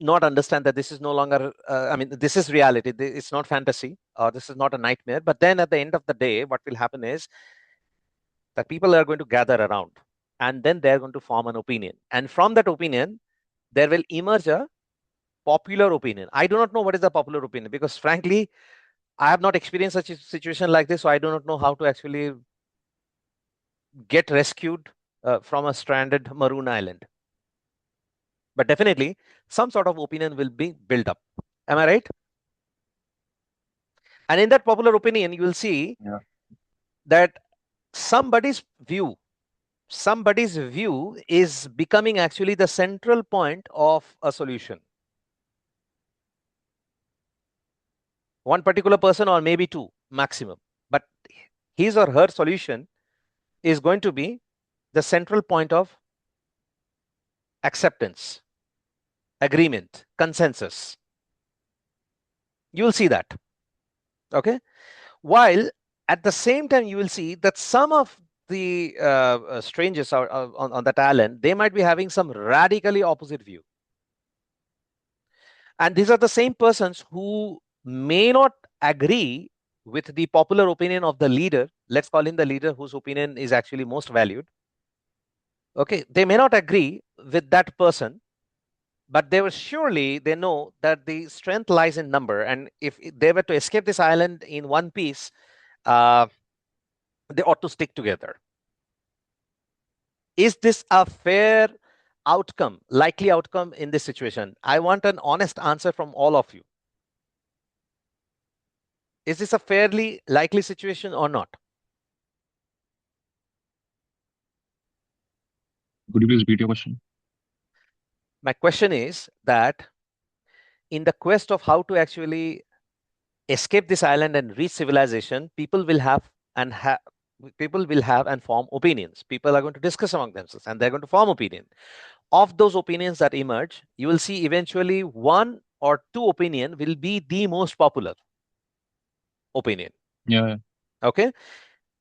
not understand that this is no longer, I mean, this is reality. It's not fantasy or this is not a nightmare. But then at the end of the day, what will happen is that people are going to gather around and then they're going to form an opinion. And from that opinion, there will emerge a popular opinion. I do not know what is the popular opinion because frankly, I have not experienced such a situation like this. So I do not know how to actually get rescued from a stranded maroon island. But definitely some sort of opinion will be built up. Am I right? And in that popular opinion, you will see that somebody's view is becoming actually the central point of a solution. One particular person or maybe two maximum, but his or her solution is going to be the central point of acceptance, agreement, consensus. You will see that. Okay. While at the same time, you will see that some of the strangers on that island, they might be having some radically opposite view. And these are the same persons who may not agree with the popular opinion of the leader. Let's call him the leader whose opinion is actually most valued. Okay, they may not agree with that person, but they know that the strength lies in number. And if they were to escape this island in one piece, they ought to stick together. Is this a fair outcome, likely outcome in this situation? I want an honest answer from all of you. Is this a fairly likely situation or not? Could you please repeat your question? My question is that in the quest of how to actually escape this island and reach civilization, people will have and form opinions. People are going to discuss among themselves and they're going to form opinion. Of those opinions that emerge, you will see eventually one or two opinion will be the most popular opinion. Yeah. Okay.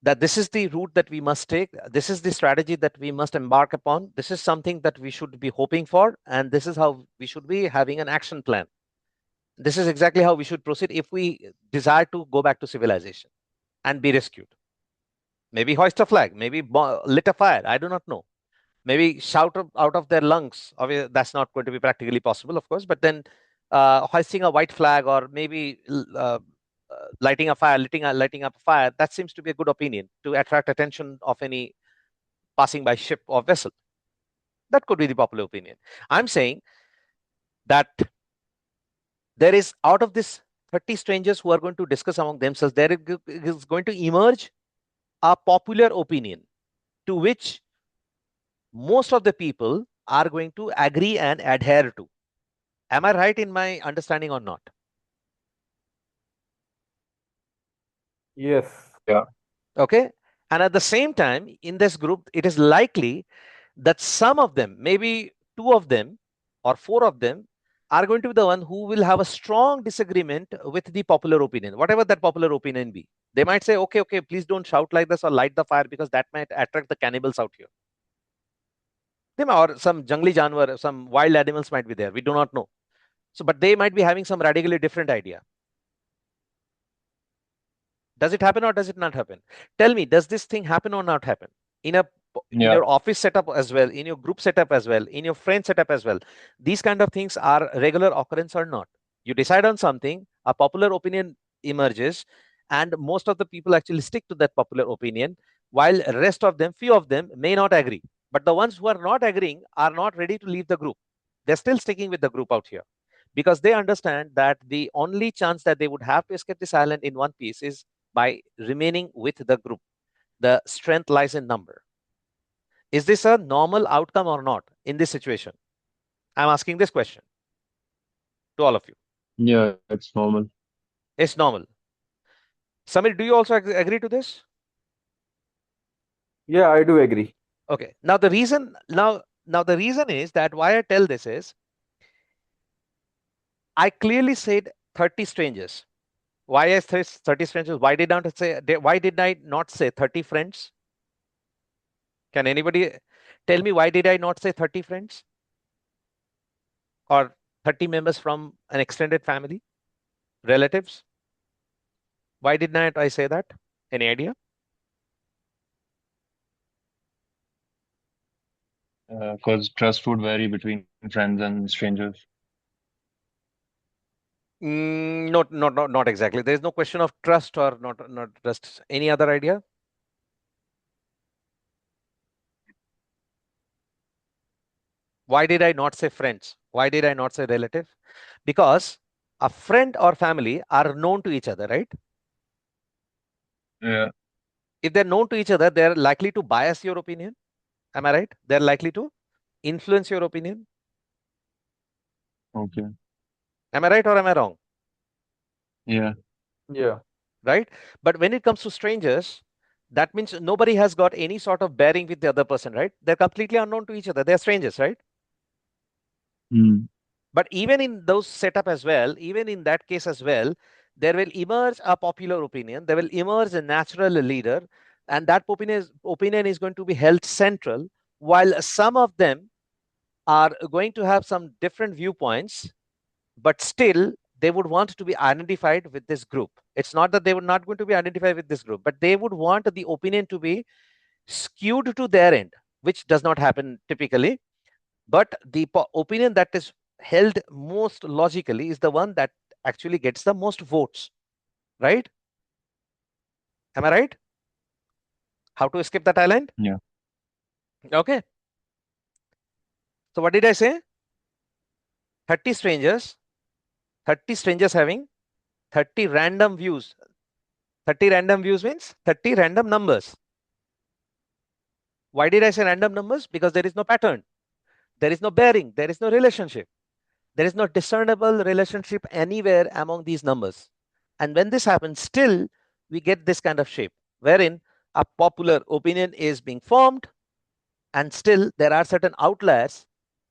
That this is the route that we must take. This is the strategy that we must embark upon. This is something that we should be hoping for. And this is how we should be having an action plan. This is exactly how we should proceed if we desire to go back to civilization and be rescued. Maybe hoist a flag, maybe lit a fire. I do not know. Maybe shout out of their lungs. Obviously, that's not going to be practically possible, of course. But then hoisting a white flag or maybe lighting up a fire, that seems to be a good opinion to attract attention of any passing by ship or vessel. That could be the popular opinion. I'm saying that there is, out of this 30 strangers who are going to discuss among themselves, there is going to emerge a popular opinion to which most of the people are going to agree and adhere to. Am I right in my understanding or not? Yes. Yeah. Okay. And at the same time, in this group, it is likely that some of them, maybe two of them or four of them, are going to be the one who will have a strong disagreement with the popular opinion, whatever that popular opinion be. They might say, okay, okay, please don't shout like this or light the fire because that might attract the cannibals out here. Or some jungly janwar, some wild animals might be there. We do not know. So, but they might be having some radically different idea. Does it happen or does it not happen? Tell me, does this thing happen or not happen? In a in Yeah. your office setup as well, in your group setup as well, in your friend setup as well, these kind of things are regular occurrence or not? You decide on something, a popular opinion emerges, and most of the people actually stick to that popular opinion, while rest of them, few of them may not agree. But the ones who are not agreeing are not ready to leave the group. They're still sticking with the group out here because they understand that the only chance that they would have to escape this island in one piece is by remaining with the group. The strength lies in number. Is this a normal outcome or not in this situation? I'm asking this question to all of you. Yeah, it's normal. It's normal. Samir, do you also agree to this? Yeah, I do agree. Okay. Now the reason is that why I tell this is I clearly said 30 strangers. Why I said 30 strangers? Why did I not say 30 friends? Can anybody tell me why did I not say 30 friends or 30 members from an extended family, relatives? Why did not I say that? Any idea? Because trust would vary between friends and strangers. Not exactly. There is no question of trust or not trust. Any other idea? Why did I not say friends? Why did I not say relative? Because a friend or family are known to each other, right? Yeah. If they're known to each other, they're likely to bias your opinion. Am I right? They're likely to influence your opinion. Okay. Am I right or am I wrong? Yeah. Yeah. Right? But when it comes to strangers, that means nobody has got any sort of bearing with the other person, right? They're completely unknown to each other. They're strangers, right? Mm. But even in those setup as well, even in that case as well, there will emerge a popular opinion. There will emerge a natural leader, and that opinion is going to be held central, while some of them are going to have some different viewpoints, but still they would want to be identified with this group. It's not that they would not going to be identified with this group, but they would want the opinion to be skewed to their end, which does not happen typically. But the opinion that is held most logically is the one that actually gets the most votes, right? Am I right? How to escape that island? Yeah. Okay. So what did I say? 30 strangers, 30 strangers having 30 random views. 30 random views means 30 random numbers. Why did I say random numbers? Because there is no pattern. There is no bearing. There is no relationship. There is no discernible relationship anywhere among these numbers. And when this happens, still we get this kind of shape wherein a popular opinion is being formed, and still there are certain outliers,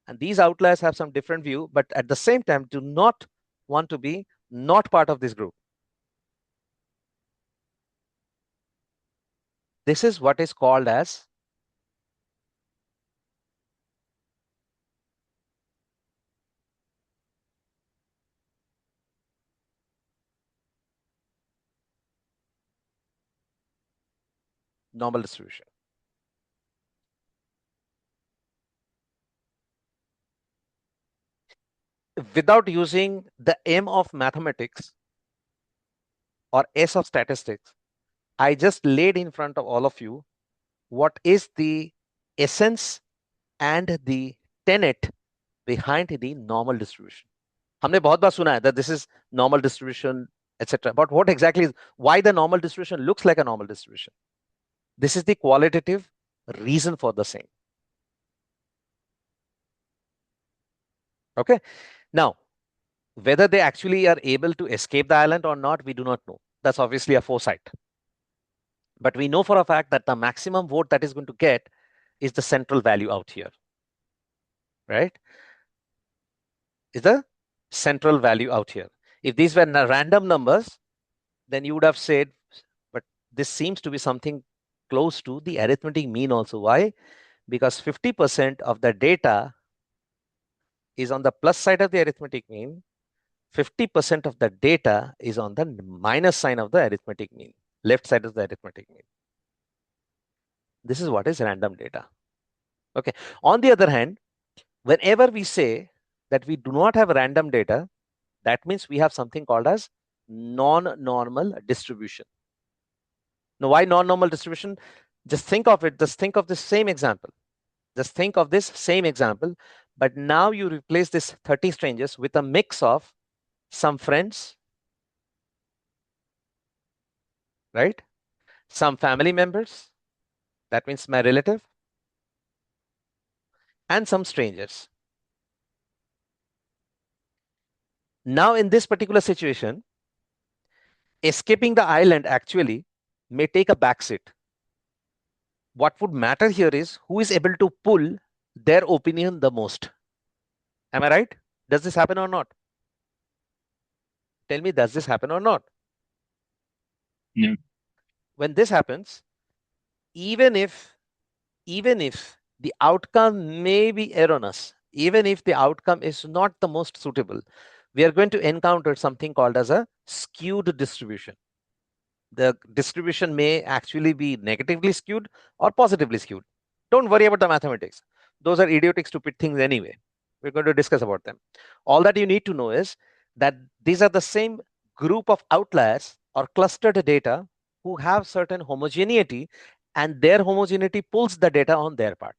and these outliers have some different view, but at the same time do not want to be not part of this group. This is what is called as normal distribution. Without using the M of mathematics or S of statistics, I just laid in front of all of you what is the essence and the tenet behind the normal distribution. हमने बहुत बार सुना है that this is normal distribution, etc. But what exactly is why the normal distribution looks like a normal distribution? This is the qualitative reason for the same. Okay. Now, whether they actually are able to escape the island or not, we do not know. That's obviously a foresight. But we know for a fact that the maximum vote that is going to get is the central value out here, right? Is the central value out here. If these were random numbers, then you would have said, but this seems to be something close to the arithmetic mean also. Why? Because 50% of the data is on the plus side of the arithmetic mean. 50% of the data is on the minus sign of the arithmetic mean, left side of the arithmetic mean. This is what is random data. Okay. On the other hand, whenever we say that we do not have random data, that means we have something called as non-normal distribution. Now, why non-normal distribution? Just think of it. Just think of the same example. Just think of this same example. But now you replace this 30 strangers with a mix of some friends, right? Some family members, that means my relative, and some strangers. Now, in this particular situation, escaping the island actually may take a backseat. What would matter here is who is able to pull their opinion the most. Am I right? Does this happen or not? Tell me, does this happen or not? Yeah. When this happens, even if the outcome may be erroneous, even if the outcome is not the most suitable, we are going to encounter something called as a skewed distribution. The distribution may actually be negatively skewed or positively skewed. Don't worry about the mathematics. Those are idiotic, stupid things anyway. We're going to discuss about them. All that you need to know is that these are the same group of outliers or clustered data who have certain homogeneity, and their homogeneity pulls the data on their part.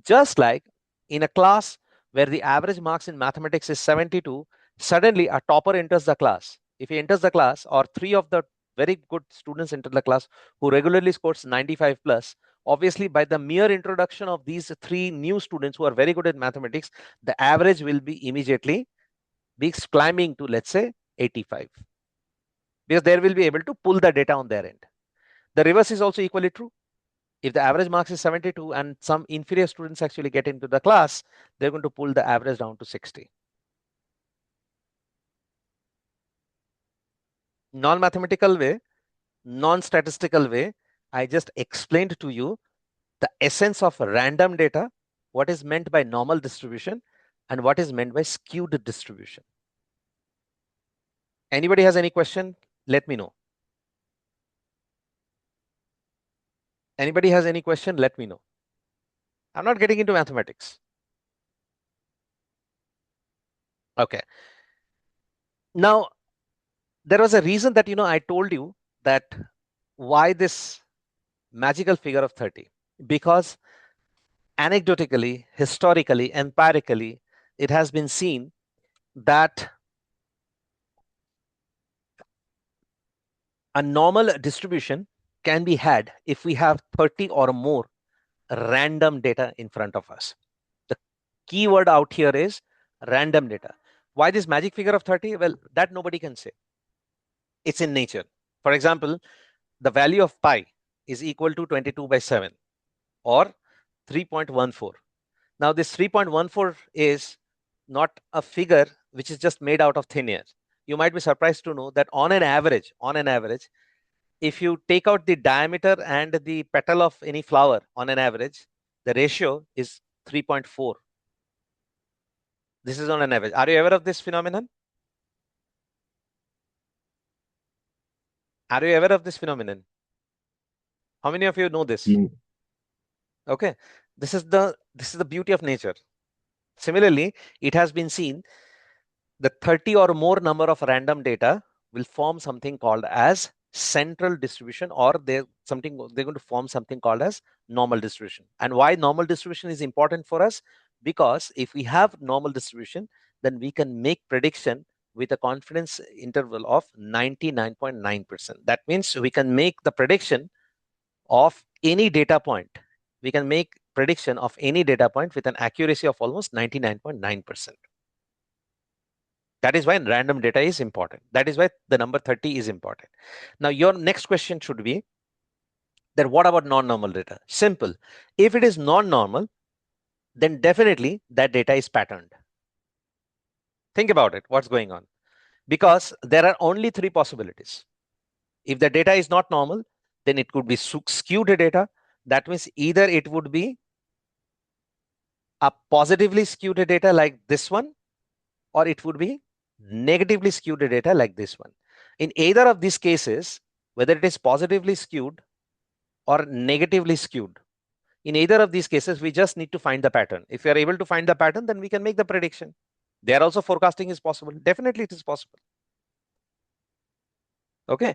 Just like in a class where the average marks in mathematics is 72, suddenly a topper enters the class. If he enters the class, or three of the very good students enter the class who regularly scores 95 plus, obviously by the mere introduction of these three new students who are very good at mathematics, the average will be immediately be climbing to, let's say, 85, because they will be able to pull the data on their end. The reverse is also equally true. If the average marks is 72 and some inferior students actually get into the class, they're going to pull the average down to 60. Non-mathematical way, non-statistical way, I just explained to you the essence of random data, what is meant by normal distribution, and what is meant by skewed distribution. Anybody has any question? Let me know. Anybody has any question? Let me know. I'm not getting into mathematics. Okay. Now, there was a reason that, I told you that why this magical figure of 30, because anecdotically, historically, empirically, it has been seen that a normal distribution can be had if we have 30 or more random data in front of us. The keyword out here is random data. Why this magic figure of 30? Well, that nobody can say. It's in nature. For example, the value of pi is equal to 22 by 7 or 3.14. Now, this 3.14 is not a figure which is just made out of thin air. You might be surprised to know that on an average, if you take out the diameter and the petal of any flower on an average, the ratio is 3.4. This is on an average. Are you aware of this phenomenon? Are you aware of this phenomenon? How many of you know this? No. Okay. This is the beauty of nature. Similarly, it has been seen the 30 or more number of random data will form something called as central distribution, or they're going to form something called as normal distribution. And why normal distribution is important for us? Because if we have normal distribution, then we can make prediction with a confidence interval of 99.9%. That means we can make the prediction of any data point. We can make prediction of any data point with an accuracy of almost 99.9%. That is why random data is important. That is why the number 30 is important. Now, your next question should be that what about non-normal data? Simple. If it is non-normal, then definitely that data is patterned. Think about it, what's going on. Because there are only three possibilities. If the data is not normal, then it could be skewed data. That means either it would be a positively skewed data like this one, or it would be negatively skewed data like this one. In either of these cases, whether it is positively skewed or negatively skewed, in either of these cases, we just need to find the pattern. If we are able to find the pattern, then we can make the prediction. There also forecasting is possible. Definitely it is possible. Okay.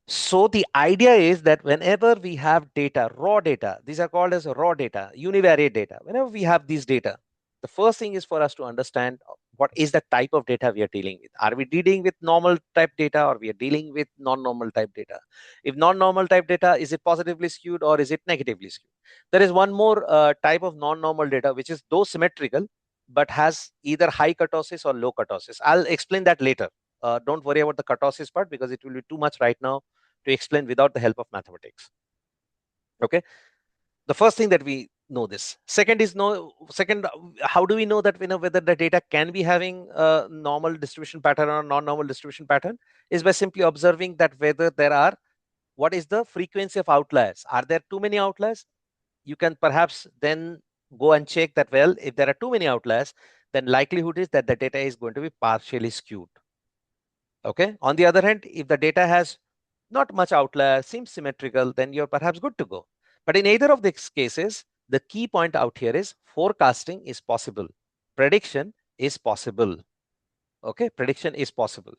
So the idea is that whenever we have data, raw data, these are called as raw data, univariate data. Whenever we have these data, the first thing is for us to understand what is the type of data we are dealing with. Are we dealing with normal type data, or we are dealing with non-normal type data? If non-normal type data, is it positively skewed or is it negatively skewed? There is one more type of non-normal data, which is though symmetrical, but has either high kurtosis or low kurtosis. I'll explain that later. Don't worry about the kurtosis part because it will be too much right now to explain without the help of mathematics. Okay. The first thing that we know this. Second, how do we know that we know whether the data can be having a normal distribution pattern or non-normal distribution pattern? Is by simply observing that whether there are, what is the frequency of outliers? Are there too many outliers? You can perhaps then go and check that, well, if there are too many outliers, then likelihood is that the data is going to be partially skewed. Okay. On the other hand, if the data has not much outlier, seems symmetrical, then you're perhaps good to go. But in either of these cases, the key point out here is forecasting is possible. Prediction is possible. Okay. Prediction is possible.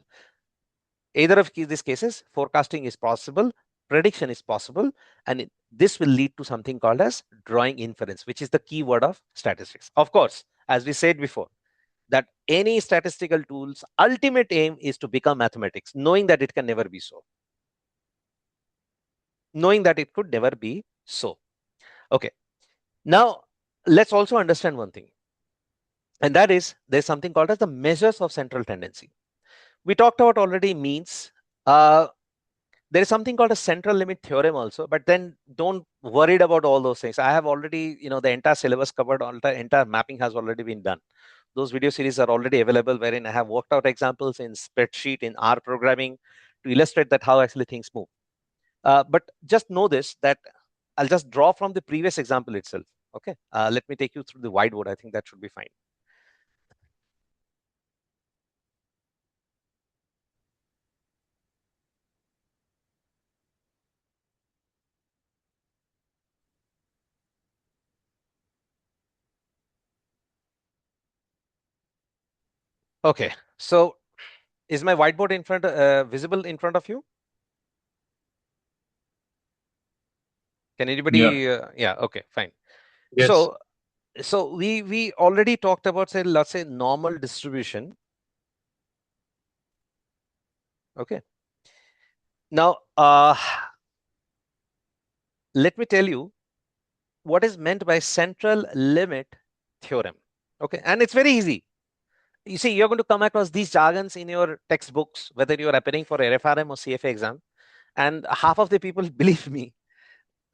Either of these cases, forecasting is possible, prediction is possible, and this will lead to something called as drawing inference, which is the key word of statistics. Of course, as we said before, that any statistical tool's ultimate aim is to become mathematics, knowing that it can never be so. Knowing that it could never be so. Okay. Now, let's also understand one thing. And that is, there's something called as the measures of central tendency. We talked about already means. There is something called a central limit theorem also, but then don't worry about all those things. I have already, the entire syllabus covered, all the entire mapping has already been done. Those video series are already available, wherein I have worked out examples in spreadsheet, in R programming, to illustrate that how actually things move. But just know this, that I'll just draw from the previous example itself. Okay, let me take you through the whiteboard. I think that should be fine. Okay, so is my whiteboard in front, visible in front of you? Can anybody? Yeah. Okay. Fine. Yes. So we already talked about, say, let's say normal distribution. Okay. Now, let me tell you what is meant by central limit theorem. Okay, and it's very easy. You see, you're going to come across these jargons in your textbooks, whether you're appearing for a FRM or CFA exam, and half of the people, believe me,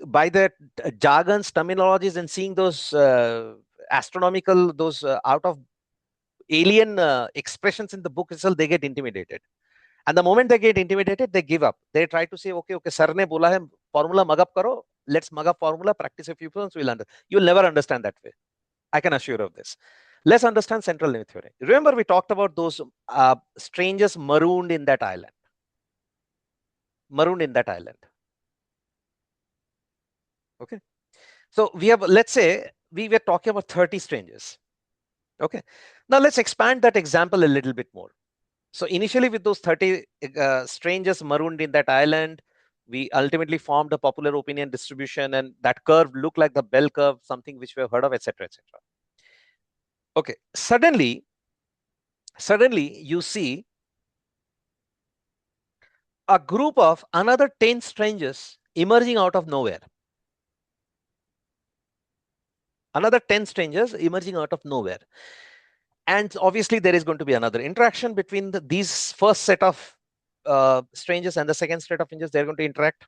by the jargons, terminologies, and seeing those astronomical, those out of alien expressions in the book itself, they get intimidated. And the moment they get intimidated, they give up. They try to say, okay, sir ne bola hai, formula mug up karo, let's mug up formula, practice a few months, we'll understand. You'll never understand that way. I can assure you of this. Let's understand central limit theory. Remember, we talked about those strangers marooned in that island. Marooned in that island. Okay. So we have, let's say, we were talking about 30 strangers. Okay. Now let's expand that example a little bit more. So initially, with those 30 strangers marooned in that island, we ultimately formed a popular opinion distribution, and that curve looked like the bell curve, something which we have heard of, etc., etc. Okay. Suddenly you see a group of another 10 strangers emerging out of nowhere. Another 10 strangers emerging out of nowhere. And obviously, there is going to be another interaction between these first set of strangers and the second set of strangers. They're going to interact.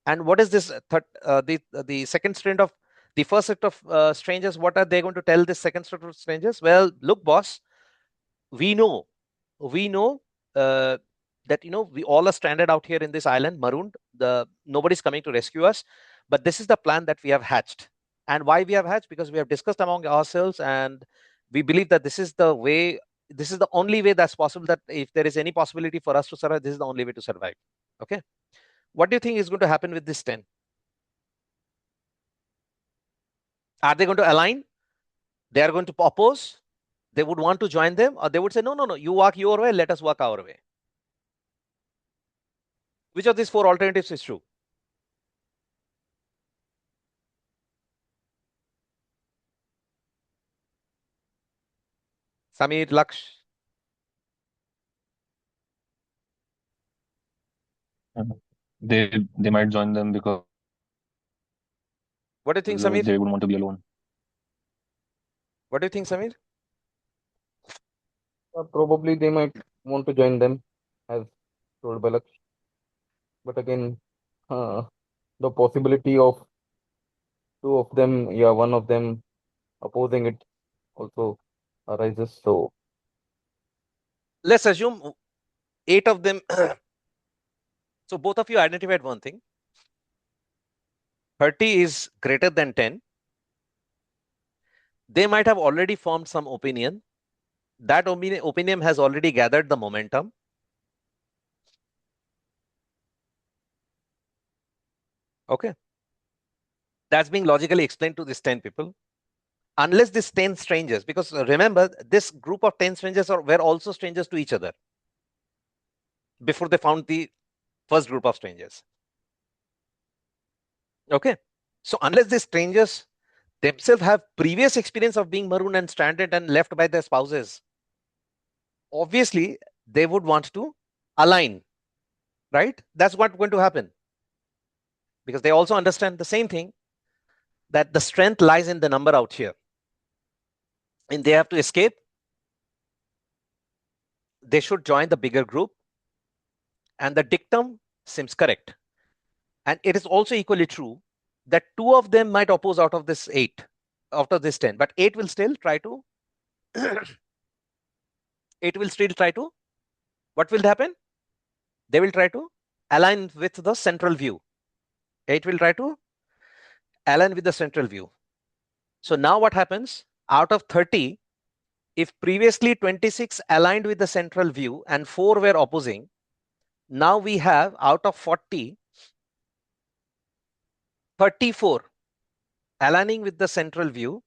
And what is this the second strand of the first set of strangers? What are they going to tell this second set of strangers? Well, look, boss, we know uh, that we all are stranded out here in this island, marooned. Nobody's coming to rescue us, but this is the plan that we have hatched. And why we have hatched? Because we have discussed among ourselves, and we believe that this is the way. This is the only way that's possible. That if there is any possibility for us to survive, this is the only way to survive. Okay. What do you think is going to happen with this 10? Are they going to align? They are going to oppose? They would want to join them, or they would say, no, no, no, you walk your way, let us walk our way. Which of these 4 alternatives is true? Samir, Laksh? They might join them because What do you think, they Samir? wouldn't want to be alone. What do you think, Samir? Probably they might want to join them, as told by Laksh. But again, the possibility of two of them, yeah, one of them opposing it also arises. So Let's assume 8 of them. So both of you identified one thing. 30 is greater than 10. They might have already formed some opinion. That opinion has already gathered the momentum. Okay. That's being logically explained to these 10 people. Unless these 10 strangers, because remember, this group of 10 strangers were also strangers to each other before they found the first group of strangers. Okay. So unless these strangers themselves have previous experience of being marooned and stranded and left by their spouses, obviously they would want to align, right? That's what's going to happen, because they also understand the same thing, that the strength lies in the number out here, and they have to escape. They should join the bigger group, and the dictum seems correct. And it is also equally true that 2 of them might oppose out of this 8, out of this 10, but 8 will still try to 8 will still try to, what will happen? They will try to align with the central view. 8 will try to align with the central view. So now what happens? Out of 30, if previously 26 aligned with the central view and 4 were opposing, now we have out of 40, 34 aligning with the central view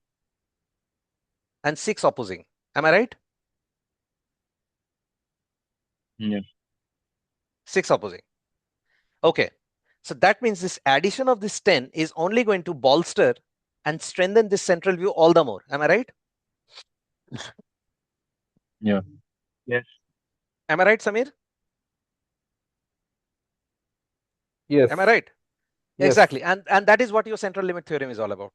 and 6 opposing. Am I right? Yeah. 6 opposing. Okay. So that means this addition of this 10 is only going to bolster and strengthen this central view all the more. Am I right? Yeah. Yes. Am I right, Samir? yes, Am I right? yes, Exactly. And that is what your central limit theorem is all about.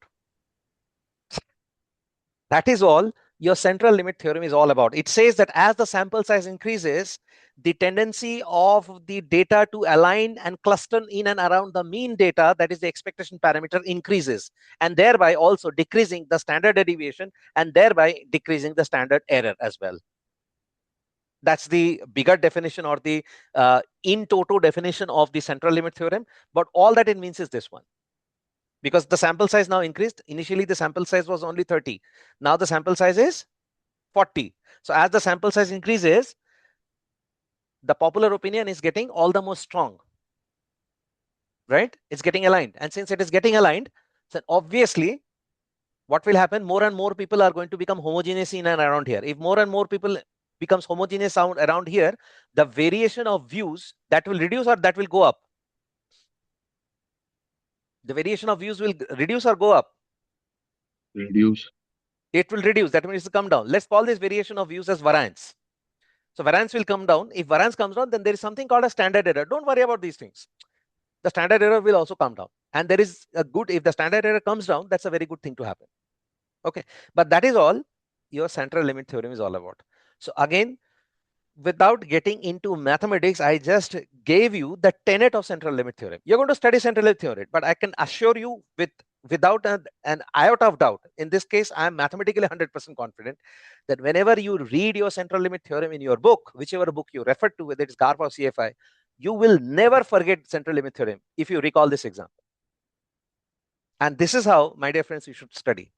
That is all your central limit theorem is all about. It says that as the sample size increases, the tendency of the data to align and cluster in and around the mean data, that is the expectation parameter, increases, and thereby also decreasing the standard deviation and thereby decreasing the standard error as well. That's the bigger definition, or the in toto definition of the central limit theorem. But all that it means is this one. Because the sample size now increased. Initially, the sample size was only 30. Now the sample size is 40. So as the sample size increases, the popular opinion is getting all the more strong, right? It's getting aligned. And since it is getting aligned, then obviously what will happen? More and more people are going to become homogeneous in and around here. If more and more people becomes homogeneous around here, the variation of views, that will reduce or that will go up? The variation of views will reduce or go up? Reduce. It will reduce. That means it will come down. Let's call this variation of views as variance. So variance will come down. If variance comes down, then there is something called a standard error. Don't worry about these things. The standard error will also come down. And there is a good, if the standard error comes down, that's a very good thing to happen. Okay. But that is all your central limit theorem is all about. So again, without getting into mathematics, I just gave you the tenet of central limit theorem. You're going to study central limit theorem, but I can assure you without an iota of doubt, in this case, I am mathematically 100% confident that whenever you read your central limit theorem in your book, whichever book you refer to, whether it's GARP or CFI, you will never forget central limit theorem if you recall this example. And this is how, my dear friends, you should study.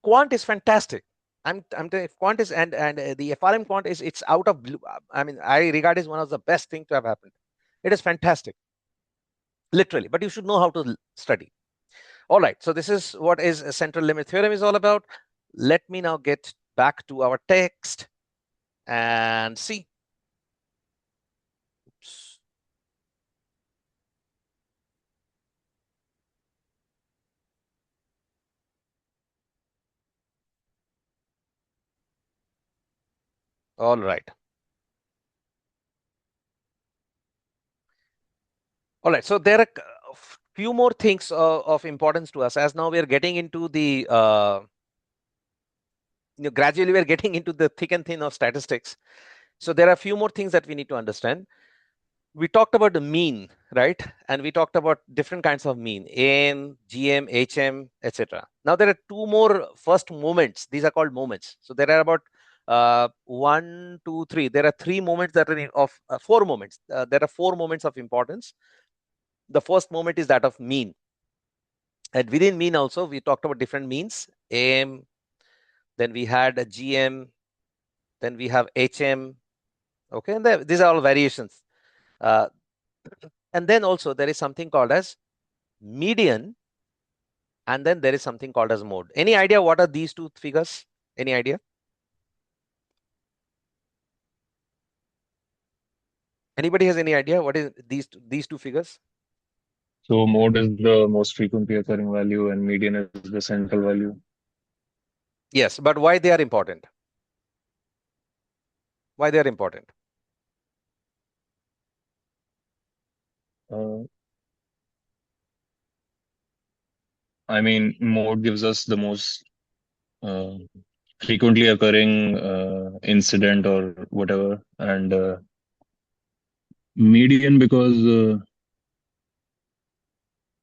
Quant is fantastic. I'm telling you, quant is and the FRM quant is, it's out of blue. I mean, I regard it as one of the best things to have happened. It is fantastic, literally, but you should know how to study. All right, so this is what is a central limit theorem is all about. Let me now get back to our text and see. Oops. All right. All right, so there are a few more things of importance to us, as now we are getting into the gradually we are getting into the thick and thin of statistics. So there are a few more things that we need to understand. We talked about the mean, right? And we talked about different kinds of mean, AM, GM, HM, etc. Now there are two more first moments. These are called moments. So there are about 1, 2, 3. There are 3 moments that are of 4 moments. There are 4 moments of importance. The first moment is that of mean. And within mean also, we talked about different means, AM, then we had a GM, then we have HM. Okay, and these are all variations. And then also there is something called as median, and then there is something called as mode. Any idea what are these two figures? Any idea? Anybody has any idea what is these two figures? So mode is the most frequently occurring value, and median is the central value. Yes, but why they are important? Why they are important? Uh, I mean, mode gives us the most uh, frequently occurring incident or whatever, and median because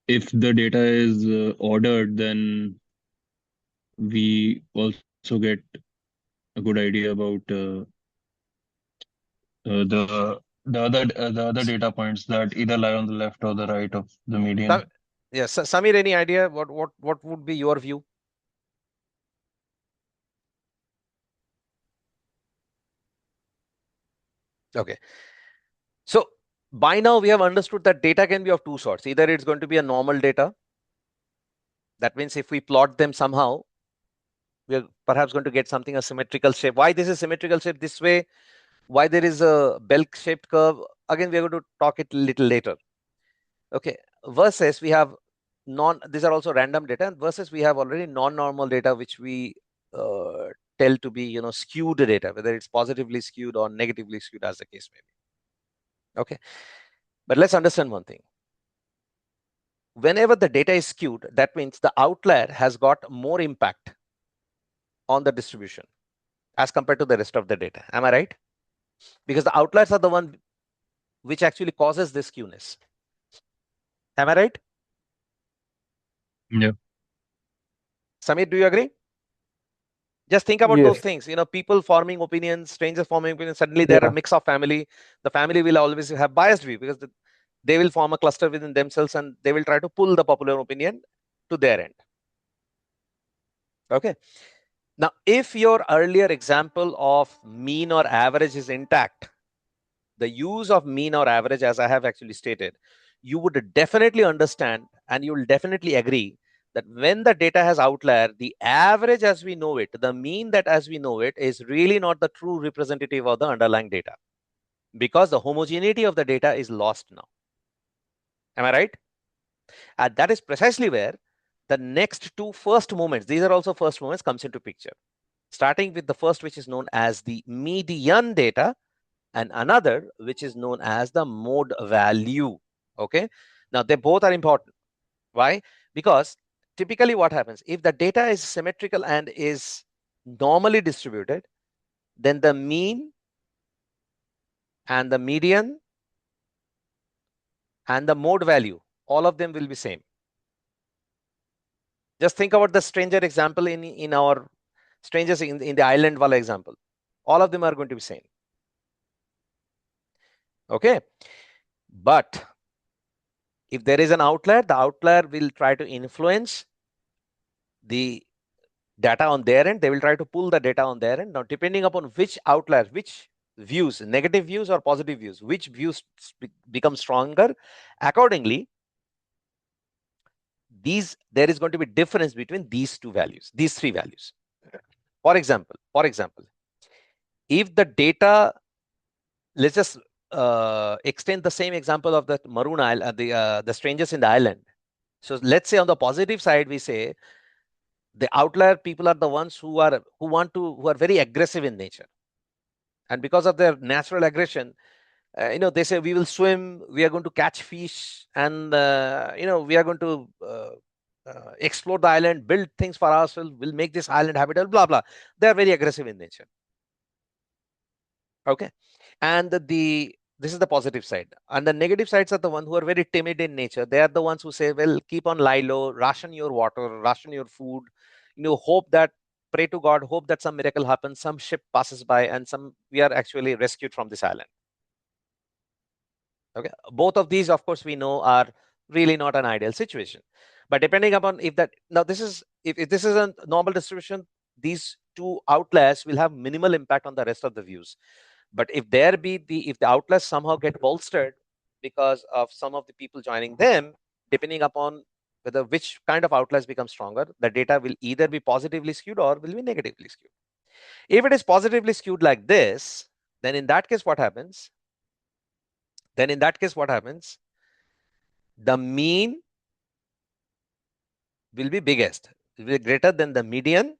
if the data is ordered, then we also get a good idea about the other data points that either lie on the left or the right of the median. Yes, Samir, any idea what would be your view? Okay, so by now we have understood that data can be of two sorts. Either it's going to be a normal data. That means if we plot them somehow, we're perhaps going to get something a symmetrical shape. Why this is symmetrical shape this way? Why there is a bell-shaped curve? Again, we are going to talk it a little later. Okay, versus we have these are also random data, and versus we have already non-normal data, which we tell to be, skewed data, whether it's positively skewed or negatively skewed, as the case may be. Okay, but let's understand one thing. Whenever the data is skewed, that means the outlier has got more impact on the distribution as compared to the rest of the data. Am I right? Because the outliers are the one which actually causes this skewness. Am I right? Yeah. Samir, do you agree? Just think about those Yes. things, people forming opinions, strangers forming opinions. Suddenly they're a Yeah. mix of family. The family will always have biased view because they will form a cluster within themselves and they will try to pull the popular opinion to their end. Okay. Now, if your earlier example of mean or average is intact, the use of mean or average, as I have actually stated, you would definitely understand and you will definitely agree that when the data has outlier, the average as we know it, the mean that as we know it, is really not the true representative of the underlying data, because the homogeneity of the data is lost now. Am I right? And that is precisely where the next two first moments, these are also first moments, comes into picture. Starting with the first, which is known as the median data, and another which is known as the mode value. Okay, now they both are important. Why? Because typically what happens, if the data is symmetrical and is normally distributed, then the mean and the median and the mode value, all of them will be same. Just think about the stranger example in our strangers in the island wala example. All of them are going to be same. Okay. But if there is an outlier, the outlier will try to influence the data on their end. They will try to pull the data on their end. Now, depending upon which outlier, which views, negative views or positive views, which views become stronger, accordingly, there is going to be difference between these two values, these three values. For example, if the data, let's just extend the same example of the Maroon Isle, the strangers in the island. So let's say on the positive side, we say the outlier people are the ones who are very aggressive in nature, and because of their natural aggression, they say we will swim, we are going to catch fish, and we are going to explore the island, build things for ourselves, will make this island habitable, blah blah. They are very aggressive in nature. Okay. And this is the positive side, and the negative sides are the ones who are very timid in nature. They are the ones who say, well, keep on lie low, ration your water, ration your food, hope that, pray to God, hope that some miracle happens, some ship passes by, and we are actually rescued from this island. Okay. Both of these, of course, we know are really not an ideal situation. But depending upon if this is a normal distribution, these two outliers will have minimal impact on the rest of the views. But if the outliers somehow get bolstered because of some of the people joining them, depending upon whether which kind of outliers become stronger, the data will either be positively skewed or will be negatively skewed. If it is positively skewed like this, then in that case, what happens? The mean will be biggest, will be greater than the median,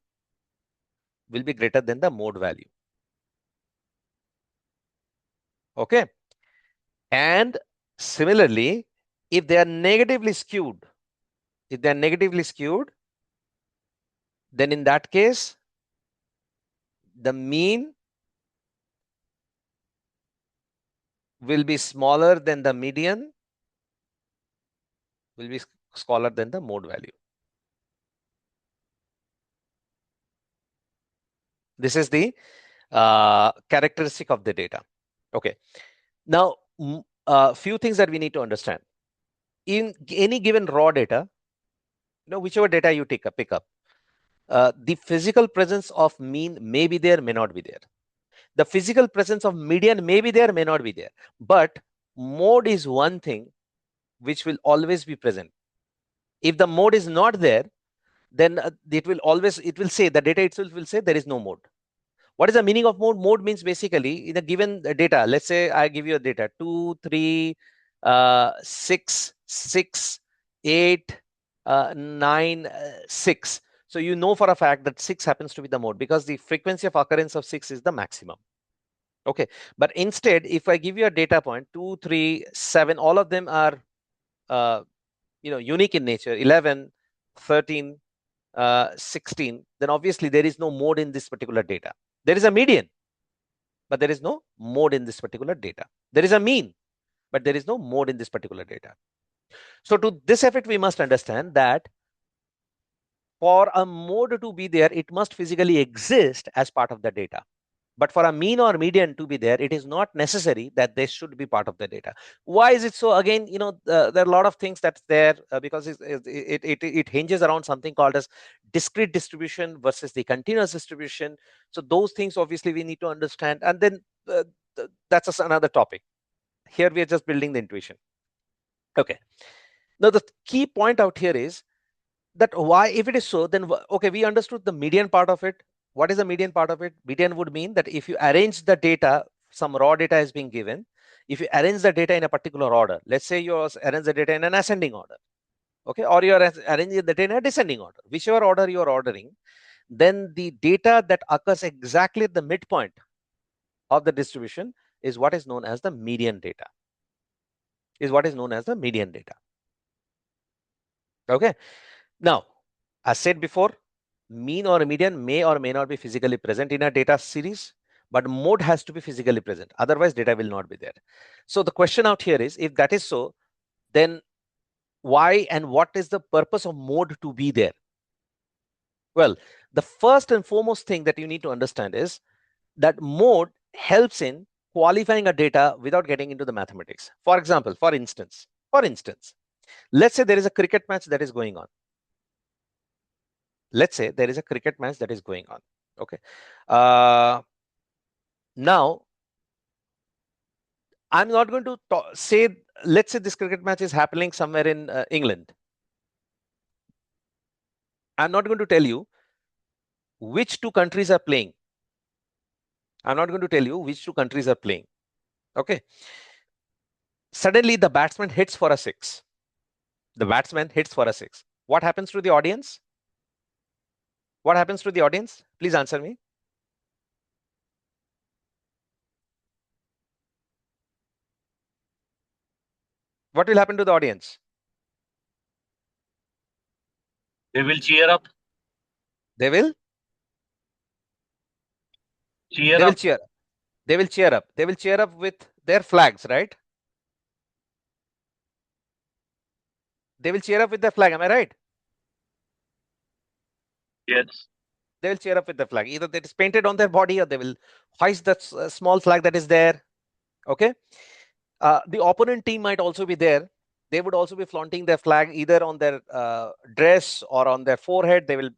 will be greater than the mode value. Okay. And similarly, if they are negatively skewed, then in that case, the mean will be smaller than the median, will be smaller than the mode value. This is the characteristic of the data. Okay. Now, a few things that we need to understand. In any given raw data, whichever data you pick up, the physical presence of mean may be there, may not be there. The physical presence of median may be there, may not be there. But mode is one thing which will always be present. If the mode is not there, then it will say, the data itself will say there is no mode. What is the meaning of mode? Mode means basically in a given data, let's say I give you a data 2, 3, 6, 6, 8, 9, 6. So you know for a fact that 6 happens to be the mode because the frequency of occurrence of 6 is the maximum. Okay. But instead, if I give you a data point 2, 3, 7, all of them are unique in nature, 11, 13, 16, then obviously there is no mode in this particular data. There is a median, but there is no mode in this particular data. There is a mean, but there is no mode in this particular data. So to this effect, we must understand that for a mode to be there, it must physically exist as part of the data. But for a mean or median to be there, it is not necessary that they should be part of the data. Why is it so? Again, there are a lot of things that's there because it hinges around something called as discrete distribution versus the continuous distribution. So those things obviously we need to understand, and then that's another topic. Here we are just building the intuition. Okay. Now the key point out here is that why, if it is so, then okay, we understood the median part of it. What is the median part of it? Median would mean that if you arrange the data, some raw data is being given. If you arrange the data in a particular order, let's say you arrange the data in an ascending order, okay, or you are arranging the data in a descending order, whichever order you are ordering, then the data that occurs exactly at the midpoint of the distribution is what is known as the median data. Okay. Now, as said before, mean or median may or may not be physically present in a data series, but mode has to be physically present. Otherwise, data will not be there. So the question out here is, if that is so, then why and what is the purpose of mode to be there? Well, the first and foremost thing that you need to understand is that mode helps in qualifying a data without getting into the mathematics. For example, for instance, let's say there is a cricket match that is going on. Let's say there is a cricket match that is going on. Okay. Now, I'm not going to say, let's say this cricket match is happening somewhere in England. I'm not going to tell you which two countries are playing. I'm not going to tell you which two countries are playing. Okay. Suddenly, the batsman hits for a six. The batsman hits for a six. What happens to the audience? What happens to the audience? Please answer me. What will happen to the audience? They will cheer up. They will Cheer they will up. cheer. They will cheer up. They will cheer up with their flags, right? They will cheer up with their flag. Am I right? Yes. They will cheer up with the flag. Either that is painted on their body or they will hoist that small flag that is there. Okay. The opponent team might also be there. They would also be flaunting their flag either on their dress or on their forehead. They will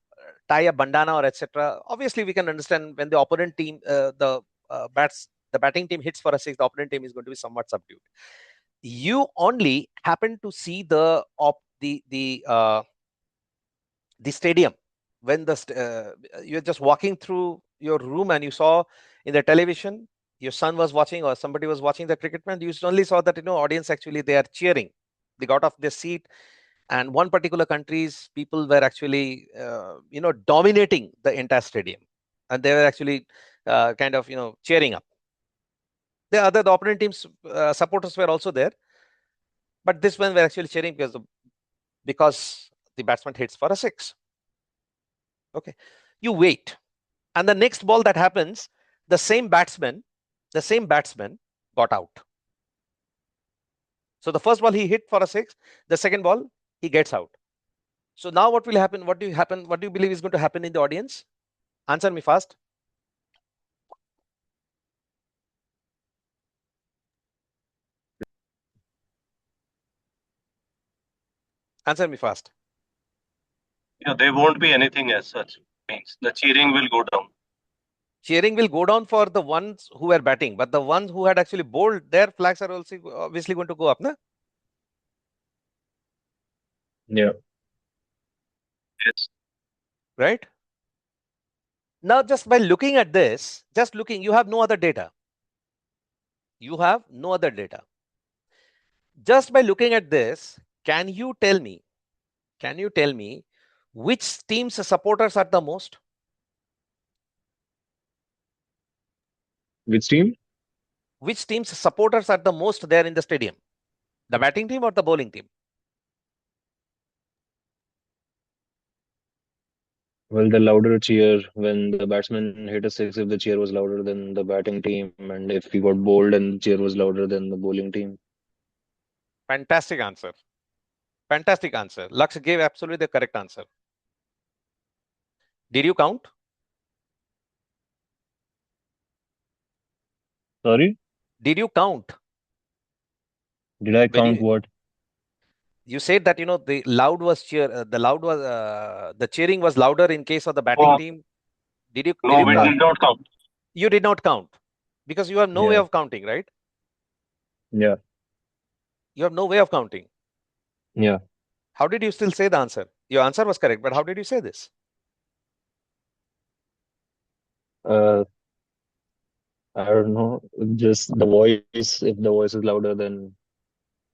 tie a bandana or etc. Obviously, we can understand when the opponent team, the batting team hits for a six, the opponent team is going to be somewhat subdued. You only happen to see the stadium when you're just walking through your room and you saw in the television your son was watching or somebody was watching the cricket match. You only saw that audience actually they are cheering. They got off their seat, and one particular country's people were actually dominating the entire stadium, and they were actually kind of cheering up. The opponent team's supporters were also there, but this one were actually cheering because the batsman hits for a six. Okay, you wait, and the next ball that happens, the same batsman got out. So the first ball he hit for a six, the second ball he gets out. So now what will happen? What do you believe is going to happen in the audience? Answer me fast. Answer me fast. Yeah, there won't be anything as such. Means the cheering will go down. Cheering will go down for the ones who were batting, but the ones who had actually bowled, their flags are also obviously going to go up, na? Yeah. Yes. Right? Now, just by looking at this, you have no other data. You have no other data. Just by looking at this, can you tell me which team's supporters are the most? Which team? Which team's supporters are the most there in the stadium? The batting team or the bowling team? Well, the louder cheer when the batsman hit a six, if the cheer was louder than the batting team, and if he got bowled and the cheer was louder than the bowling team. Fantastic answer. Fantastic answer. Lux gave absolutely the correct answer. Did you count? Sorry? Did you count? Did I count what? You said that the loud was the cheering was louder in case of the batting team. Did you No, we count? did not count. You did not count because you have no way Yeah. of counting, right? Yeah. You have no way of counting. Yeah. How did you still say the answer? Your answer was correct, but how did you say this? I don't know. Just the voice. If the voice is louder, then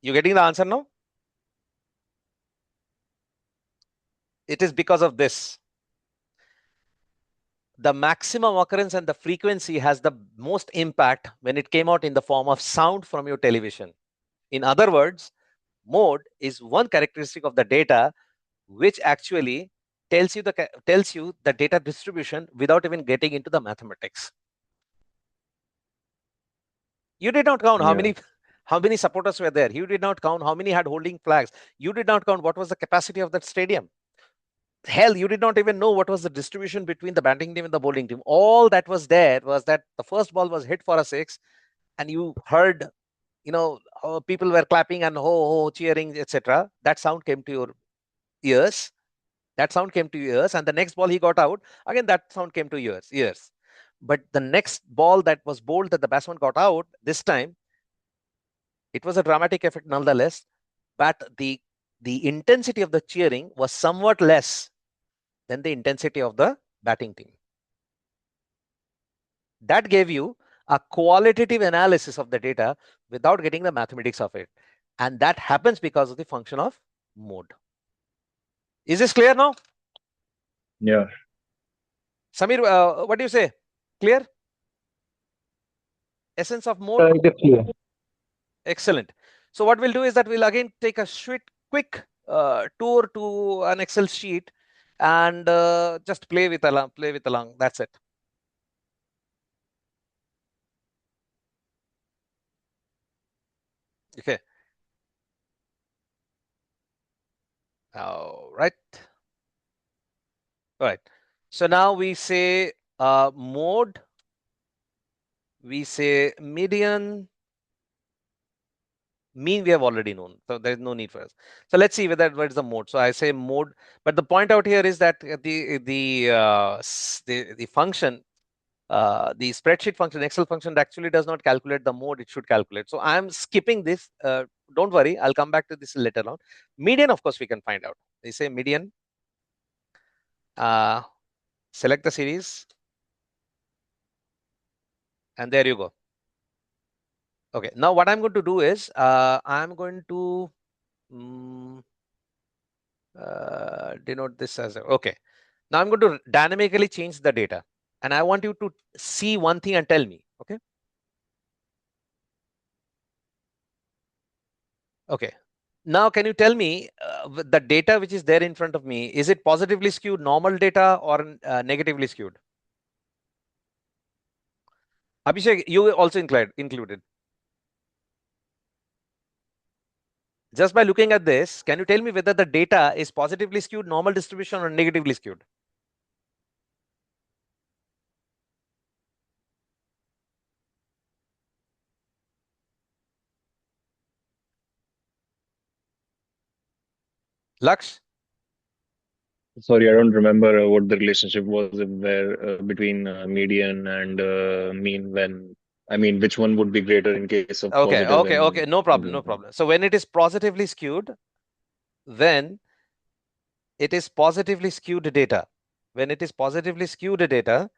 You getting the answer now? It is because of this. The maximum occurrence and the frequency has the most impact when it came out in the form of sound from your television. In other words, mode is one characteristic of the data which actually tells you the data distribution without even getting into the mathematics. You did not count how many supporters were there. You did not count how many had holding flags. You did not count what was the capacity of that stadium. Hell, you did not even know what was the distribution between the batting team and the bowling team. All that was there was that the first ball was hit for a 6, and you heard, people were clapping and ho ho cheering, etc. That sound came to your ears. And the next ball he got out, again that sound came to ears. But the next ball that was bowled that the batsman got out, this time it was a dramatic effect nonetheless, but the intensity of the cheering was somewhat less than the intensity of the batting team. That gave you a qualitative analysis of the data without getting the mathematics of it. And that happens because of the function of mode. Is this clear now? Yeah. Samir, what do you say? Clear? Essence of mode? It is clear. Excellent. So what we'll do is that we'll again take a quick tour to an Excel sheet and just play with along. That's it. Okay. All right. All right. So now we say mode. We say median. Mean we have already known, so there is no need for us. So let's see what is the mode. So I say mode, but the point out here is that the function, the spreadsheet function, Excel function, actually does not calculate the mode. It should calculate. So I'm skipping this. Don't worry, I'll come back to this later on. Median, of course, we can find out. They say median. Select the series, and there you go. Okay, now what I'm going to do is I'm going to denote this as okay. Now I'm going to dynamically change the data, and I want you to see one thing and tell me. Okay. Okay. Now, can you tell me the data which is there in front of me, is it positively skewed normal data or negatively skewed? Abhishek, you also included. Just by looking at this, can you tell me whether the data is positively skewed, normal distribution, or negatively skewed? Laksh? Sorry, I don't remember what the relationship was between median and mean which one would be greater in case of Okay, positive okay. No problem, no negative. problem. So when it is positively skewed, then it is positively skewed data. When it is positively skewed data,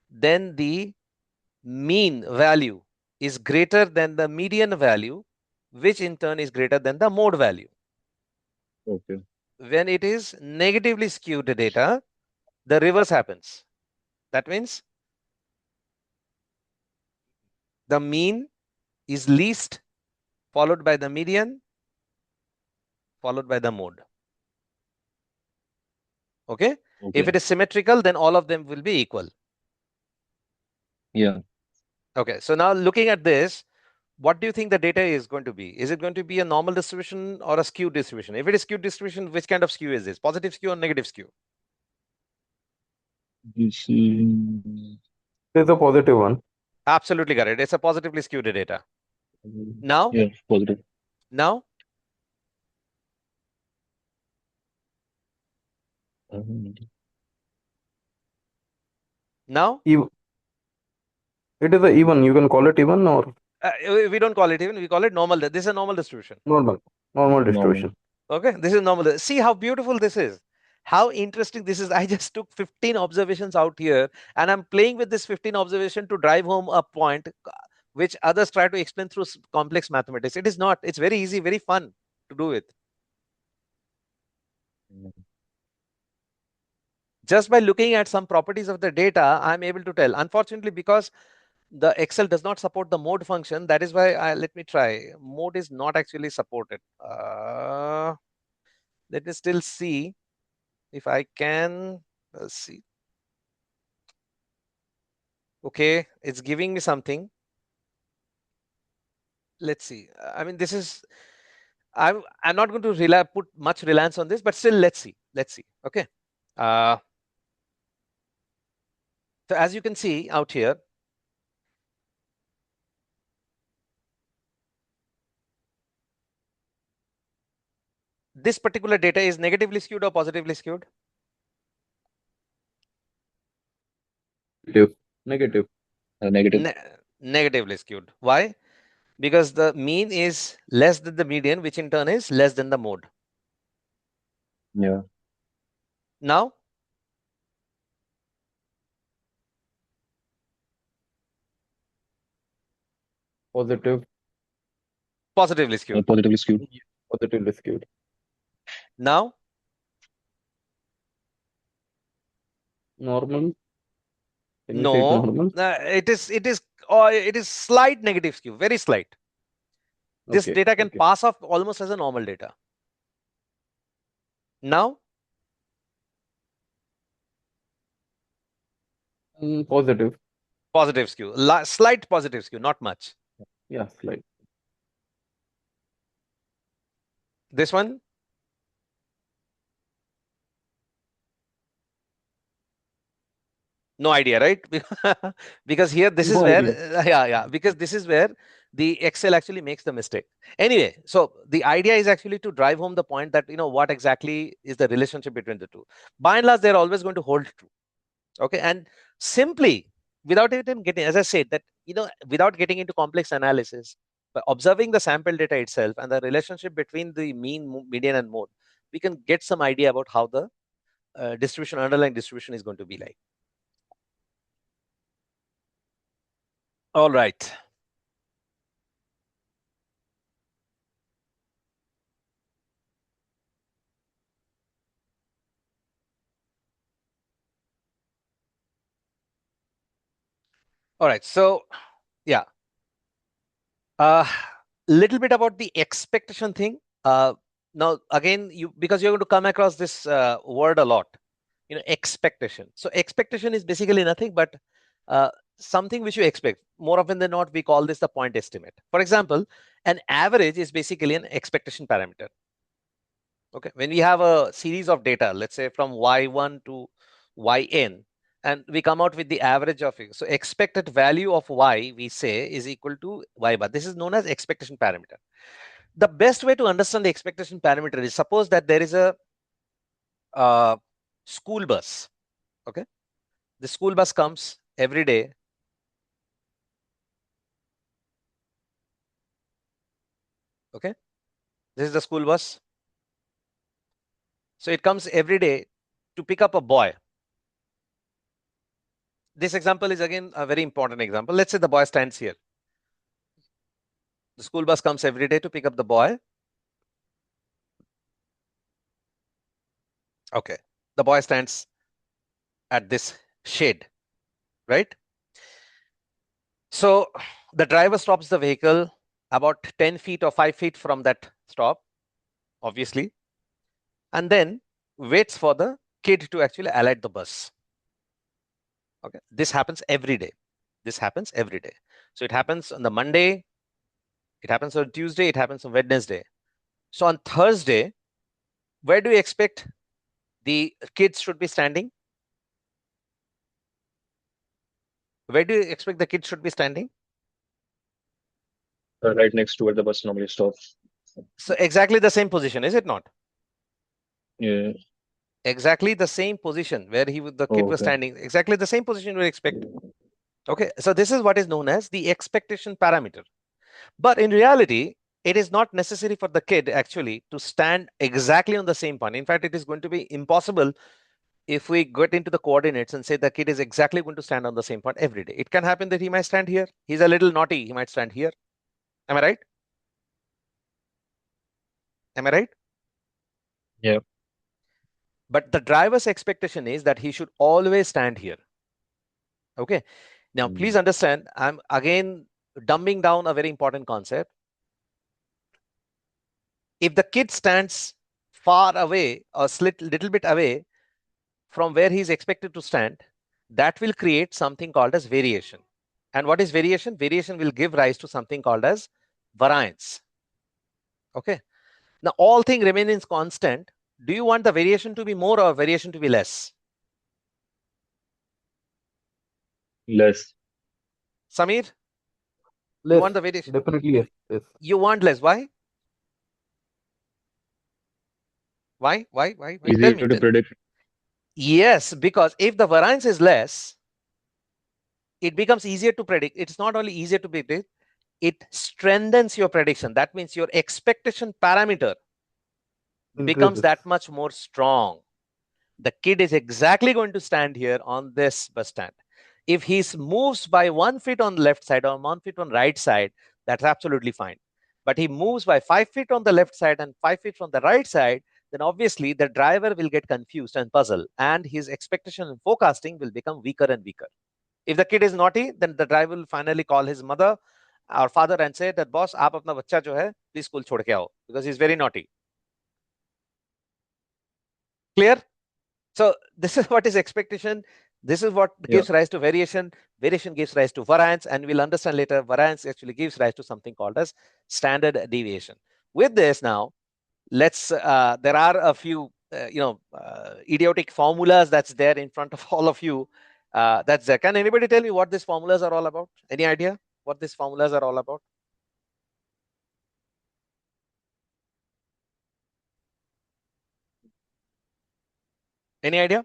then the mean value is greater than the median value, which in turn is greater than the mode value. Okay. When it is negatively skewed data, the reverse happens. That means the mean is least, followed by the median, followed by the mode. Okay? If it is symmetrical, then all of them will be equal. Yeah. Okay, so now looking at this, what do you think the data is going to be? Is it going to be a normal distribution or a skewed distribution? If it is skewed distribution, which kind of skew is this? Positive skew or negative skew? This It is a positive one. Absolutely correct. It's a positively skewed data. Now? Yeah, positive. Now? Now? It is a even. You can call it even or We don't call it even. We call it normal. This is a normal distribution. normal. Normal distribution. Okay, this is normal. See how beautiful this is. How interesting this is. I just took 15 observations out here, and I'm playing with this 15 observation to drive home a point which others try to explain through complex mathematics. It is not. It's very easy, very fun to do it. Just by looking at some properties of the data, I'm able to tell. Unfortunately, because the Excel does not support the mode function, that is why let me try. Mode is not actually supported. Let me still see. if I can, let's see. Okay, it's giving me something. Let's see. I mean, this is, I'm not going to put much reliance on this, but still, let's see. Let's see. Okay. Uh, so as you can see out here, this particular data is negatively skewed or positively skewed? Negative. Negative. Negative. Negatively skewed. Why? Because the mean is less than the median, which in turn is less than the mode. Yeah. Now, Positive. positively skewed. Positively skewed. Positively skewed. Now, Normal. Can we say it no, normal? it is slight negative skew, very slight. This Okay. data can Okay. pass off almost as a normal data. Now, Positive. positive skew, slight positive skew, not much. Yeah, slight. This one, no idea, right? Because here, this is No where, idea. because this is where the Excel actually makes the mistake. Anyway, so the idea is actually to drive home the point that, what exactly is the relationship between the two. By and large, they're always going to hold true. Okay. And simply, without even getting, as I said, that, without getting into complex analysis, by observing the sample data itself and the relationship between the mean, median, and mode, we can get some idea about how the underlying distribution is going to be like. All right. All right. So, yeah. Little bit about the expectation thing. Now, again, because you're going to come across this word a lot, expectation. So expectation is basically nothing but something which you expect. More often than not, we call this the point estimate. For example, an average is basically an expectation parameter. Okay, when we have a series of data, let's say from y1 to yn, and we come out with the average of it. So expected value of y, we say, is equal to y bar. This is known as expectation parameter. The best way to understand the expectation parameter is, suppose that there is a school bus. Okay, the school bus comes every day. Okay, this is the school bus. So it comes every day to pick up a boy. This example is again a very important example. Let's say the boy stands here. The school bus comes every day to pick up the boy. Okay, the boy stands at this shade, right? So the driver stops the vehicle about 10 feet or 5 feet from that stop, obviously, and then waits for the kid to actually alight the bus. Okay, this happens every day. This happens every day. So it happens on the Monday, it happens on Tuesday, it happens on Wednesday. So on Thursday, where do you expect the kids should be standing? Where do you expect the kids should be standing? Right next to where the bus normally stops. So exactly the same position, is it not? Yeah. Exactly the same position where the kid was Okay. standing. Exactly the same position you would expect. Okay, so this is what is known as the expectation parameter. But in reality, it is not necessary for the kid actually to stand exactly on the same point. In fact, it is going to be impossible if we get into the coordinates and say the kid is exactly going to stand on the same point every day. It can happen that he might stand here. He's a little naughty. He might stand here. Am I right? Am I right? Yeah. But the driver's expectation is that he should always stand here. Okay. Now, please understand, I'm again dumbing down a very important concept. If the kid stands far away or little bit away, from where he's expected to stand, that will create something called as variation. And what is variation? Variation will give rise to something called as variance. Okay. Now, all thing remains constant. Do you want the variation to be more or variation to be less? Less. Samir, you Less. want the variation? Definitely yes. Yes. You want less. Why? Why? Why? Tell Easier me. to predict. Yes, because if the variance is less, it becomes easier to predict. It's not only easier to predict, it strengthens your prediction. That means your expectation parameter becomes Increases. that much more strong. The kid is exactly going to stand here on this bus stand. If he moves by 1 feet on the left side or 1 feet on right side, that's absolutely fine. But he moves by 5 feet on the left side and 5 feet from the right side, then obviously the driver will get confused and puzzled, and his expectation and forecasting will become weaker and weaker. If the kid is naughty, then the driver will finally call his mother or father and say that, boss, aap apna bachcha jo hai, please school chhod ke aao, because he's very naughty. Clear? So this is what is expectation. This is what gives rise to variation. Variation gives rise to variance, and we'll understand later variance actually gives rise to something called as standard deviation. With this now, let's, there are a few, idiotic formulas that's there in front of all of you. That's there. Can anybody tell me what these formulas are all about? Any idea what these formulas are all about? Any idea?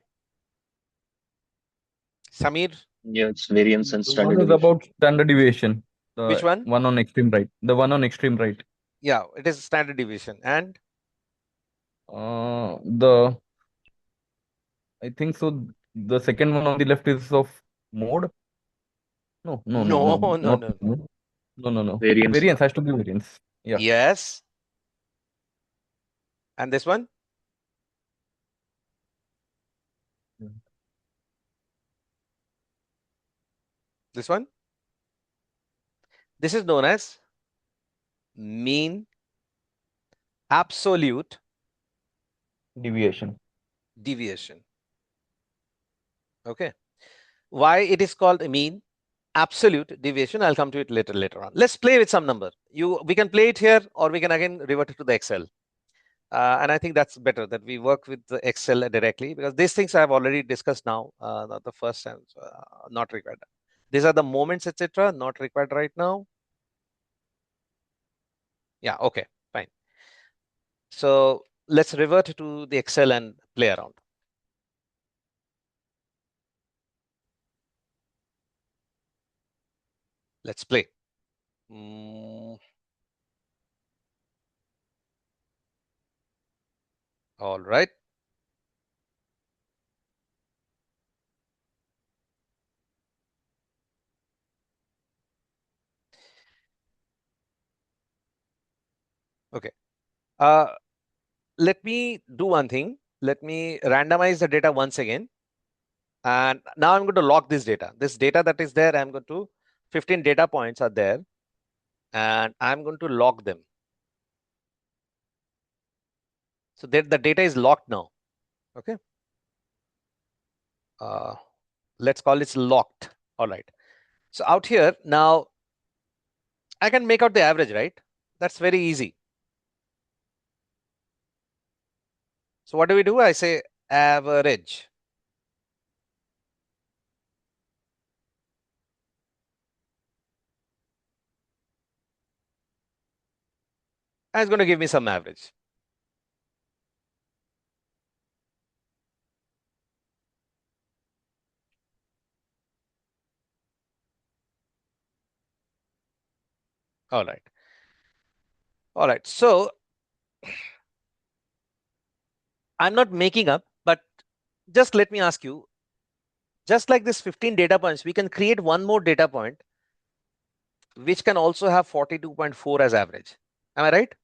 Samir? Yeah, it's variance and The standard one is deviation. about standard deviation. Which The one? one on extreme right. The one on extreme right. Yeah, it is standard deviation. And The I think so. The second one on the left is of mode. No, not no. mode. No. Variance. Variance has to be variance. Yeah. Yes. And this one? This one? This is known as mean absolute Deviation. deviation. Okay. Why it is called mean absolute deviation? I'll come to it later on. Let's play with some number. We can play it here, or we can again revert it to the Excel. And I think that's better that we work with the Excel directly, because these things I have already discussed now. The first time, not required. These are the moments, etc., not required right now. Yeah, okay, fine. So let's revert to the Excel and play around. Let's play. All right. Okay. Let me do one thing. Let me randomize the data once again. And now I'm going to log this data. This data that is there, I'm going to, 15 data points are there, and I'm going to log them. So the data is locked now. Okay. Let's call this locked. All right. So out here now, I can make out the average, right? That's very easy. So what do? I say average. And it's going to give me some average. All right. All right. So I'm not making up, but just let me ask you, just like this 15 data points, we can create one more data point, which can also have 42.4 as average. Am I right?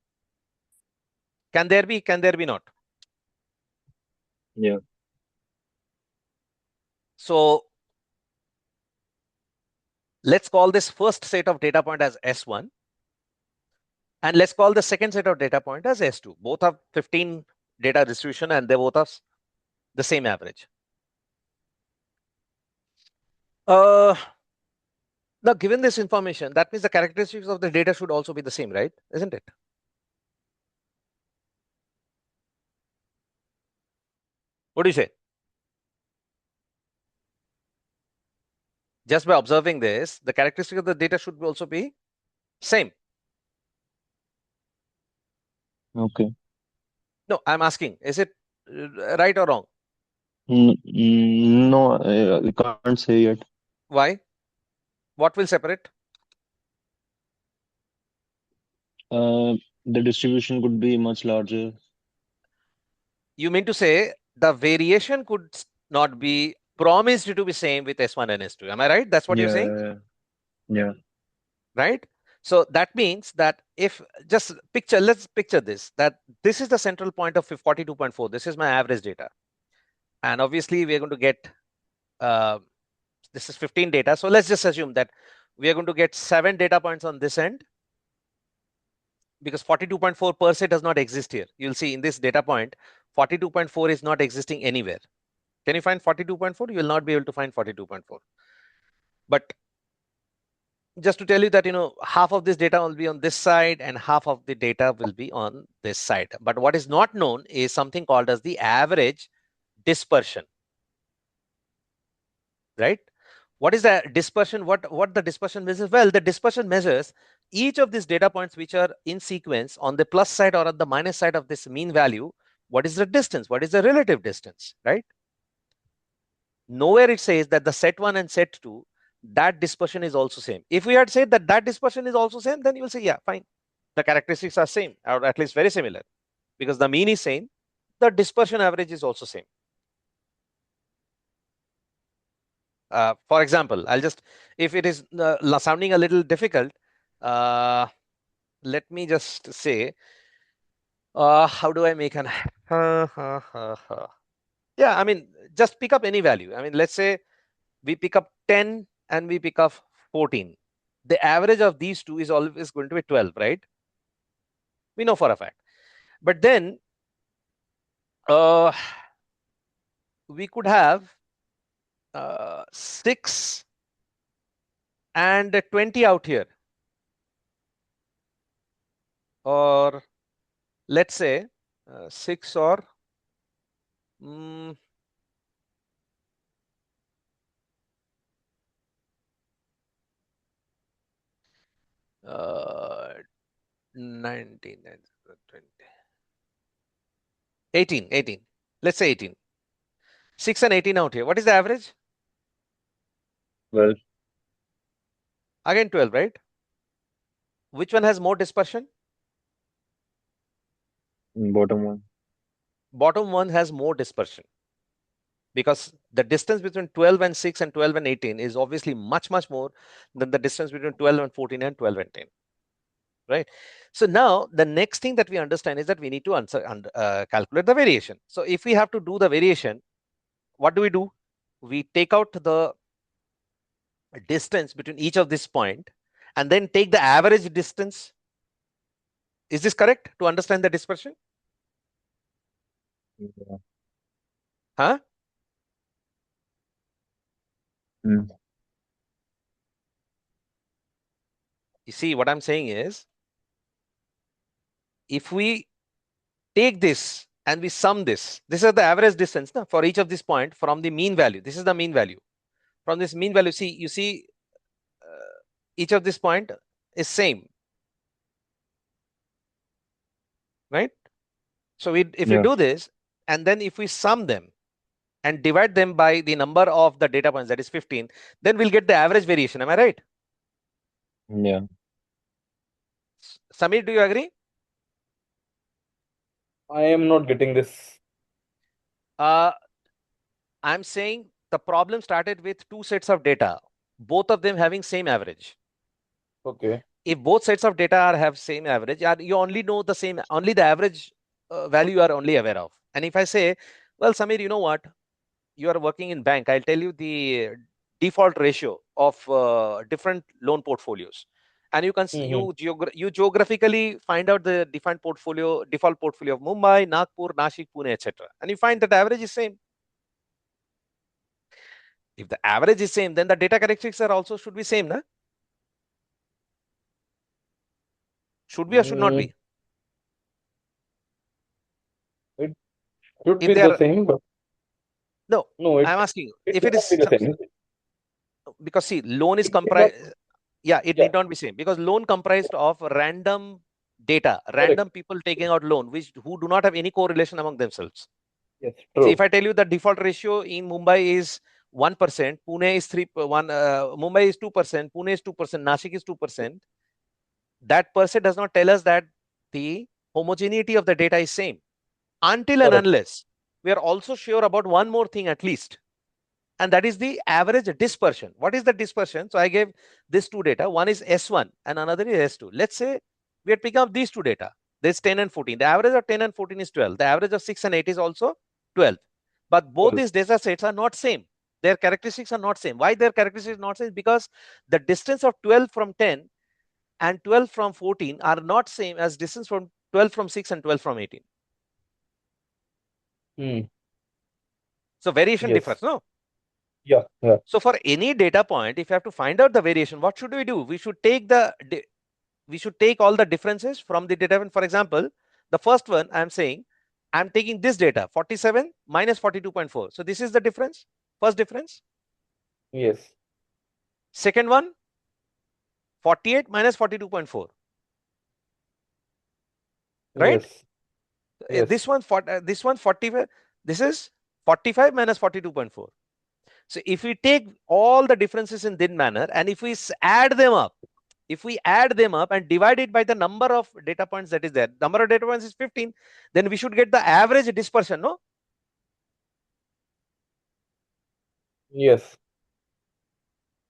Can there be? Can there be not? Yeah. So let's call this first set of data point as S1. And let's call the second set of data point as S2. Both have 15 data distribution, and they both have the same average. Now, given this information, that means the characteristics of the data should also be the same, right? Isn't it? What do you say? Just by observing this, the characteristic of the data should also be same. Okay. No, I'm asking, is it right or wrong? No, I can't say yet. Why? What will separate? Uh, the distribution could be much larger. You mean to say the variation could not be promised to be same with S1 and S2. Am I right? That's what you're saying, Yeah, yeah. right? So that means that if let's picture this, that this is the central point of 42.4. This is my average data. And obviously we are going to get, this is 15 data. So let's just assume that we are going to get 7 data points on this end, because 42.4 per se does not exist here. You'll see in this data point, 42.4 is not existing anywhere. Can you find 42.4? You will not be able to find 42.4. But just to tell you that, half of this data will be on this side and half of the data will be on this side. But what is not known is something called as the average dispersion, right? What is the dispersion? What the dispersion measures? Well, the dispersion measures each of these data points which are in sequence on the plus side or on the minus side of this mean value. What is the distance? What is the relative distance, right? Nowhere it says that the set 1 and set 2, that dispersion is also same. If we had said that that dispersion is also same, then you will say, yeah, fine. The characteristics are same, or at least very similar, because the mean is same. The dispersion average is also same. For example, if it is sounding a little difficult, let me just say, how do I make an, yeah, I mean, just pick up any value. I mean, let's say we pick up 10 and we pick up 14. The average of these two is always going to be 12, right? We know for a fact. But then we could have 6 and 20 out here. Or let's say 6 or mm, 19, 20, 18, 18. Let's say 18. 6 and 18 out here. What is the average? Well, Again 12, right? Which one has more dispersion? bottom one. Bottom one has more dispersion, because the distance between 12 and 6 and 12 and 18 is obviously much, much more than the distance between 12 and 14 and 12 and 10, right? So now the next thing that we understand is that we need to calculate the variation. So if we have to do the variation, what do? We take out the distance between each of this point and then take the average distance. Is this correct to understand the dispersion? Yeah. Huh? Mm. You see, what I'm saying is, if we take this and we sum this is the average distance for each of this point from the mean value. This is the mean value. From this mean value, you see each of this point is same, right? So if we Yeah, do this, and then if we sum them and divide them by the number of the data points, that is 15, then we'll get the average variation. Am I right? yeah. Samir, do you agree? I am not getting this. I'm saying the problem started with 2 sets of data, both of them having same average. Okay. If both sets of data have same average, you only know the same, only the average value you are only aware of. And if I say, well, Samir, you know what? You are working in bank. I'll tell you the default ratio of different loan portfolios. And Mm-hmm. you geographically find out the default portfolio of Mumbai, Nagpur, Nashik, Pune, etc. And you find that average is same. If the average is same, then the data characteristics are also should be same, na? Should be or should not be? It should If be they the are, same, but no, no, I'm asking you, it if it cannot be is, the same. because see, loan is It cannot, comprised, yeah, it yeah, need not be same, because loan comprised of random data, correct. random people taking out loan, who do not have any correlation among themselves. Yes, See, true. if I tell you the default ratio in Mumbai is 1%, Pune is 1, Mumbai is 2%, Pune is 2%, Nashik is 2%, that percent does not tell us that the homogeneity of the data is same, until and Correct. unless we are also sure about one more thing at least, and that is the average dispersion. What is the dispersion? So I gave these two data. One is S1 and another is S2. Let's say we had picked up these two data. This 10 and 14. The average of 10 and 14 is 12. The average of 6 and 8 is also 12. But both 12. these data sets are not same. Their characteristics are not same. Why their characteristics are not same? Because the distance of 12 from 10 and 12 from 14 are not same as distance from 12 from 6 and 12 from 18. Hmm. So variation Yes. differs, no? Yeah. Yeah. So for any data point, if you have to find out the variation, what should we do? We should take all the differences from the data. For example, the first one I'm saying, I'm taking this data 47 minus 42.4. So this is the difference, first difference. Yes. Second one, 48 minus 42.4, right? Yes. Yes. This one 45, this is 45 minus 42.4. So if we take all the differences in this manner and if we add them up, and divide it by the number of data points that is there, number of data points is 15, then we should get the average dispersion, no? Yes.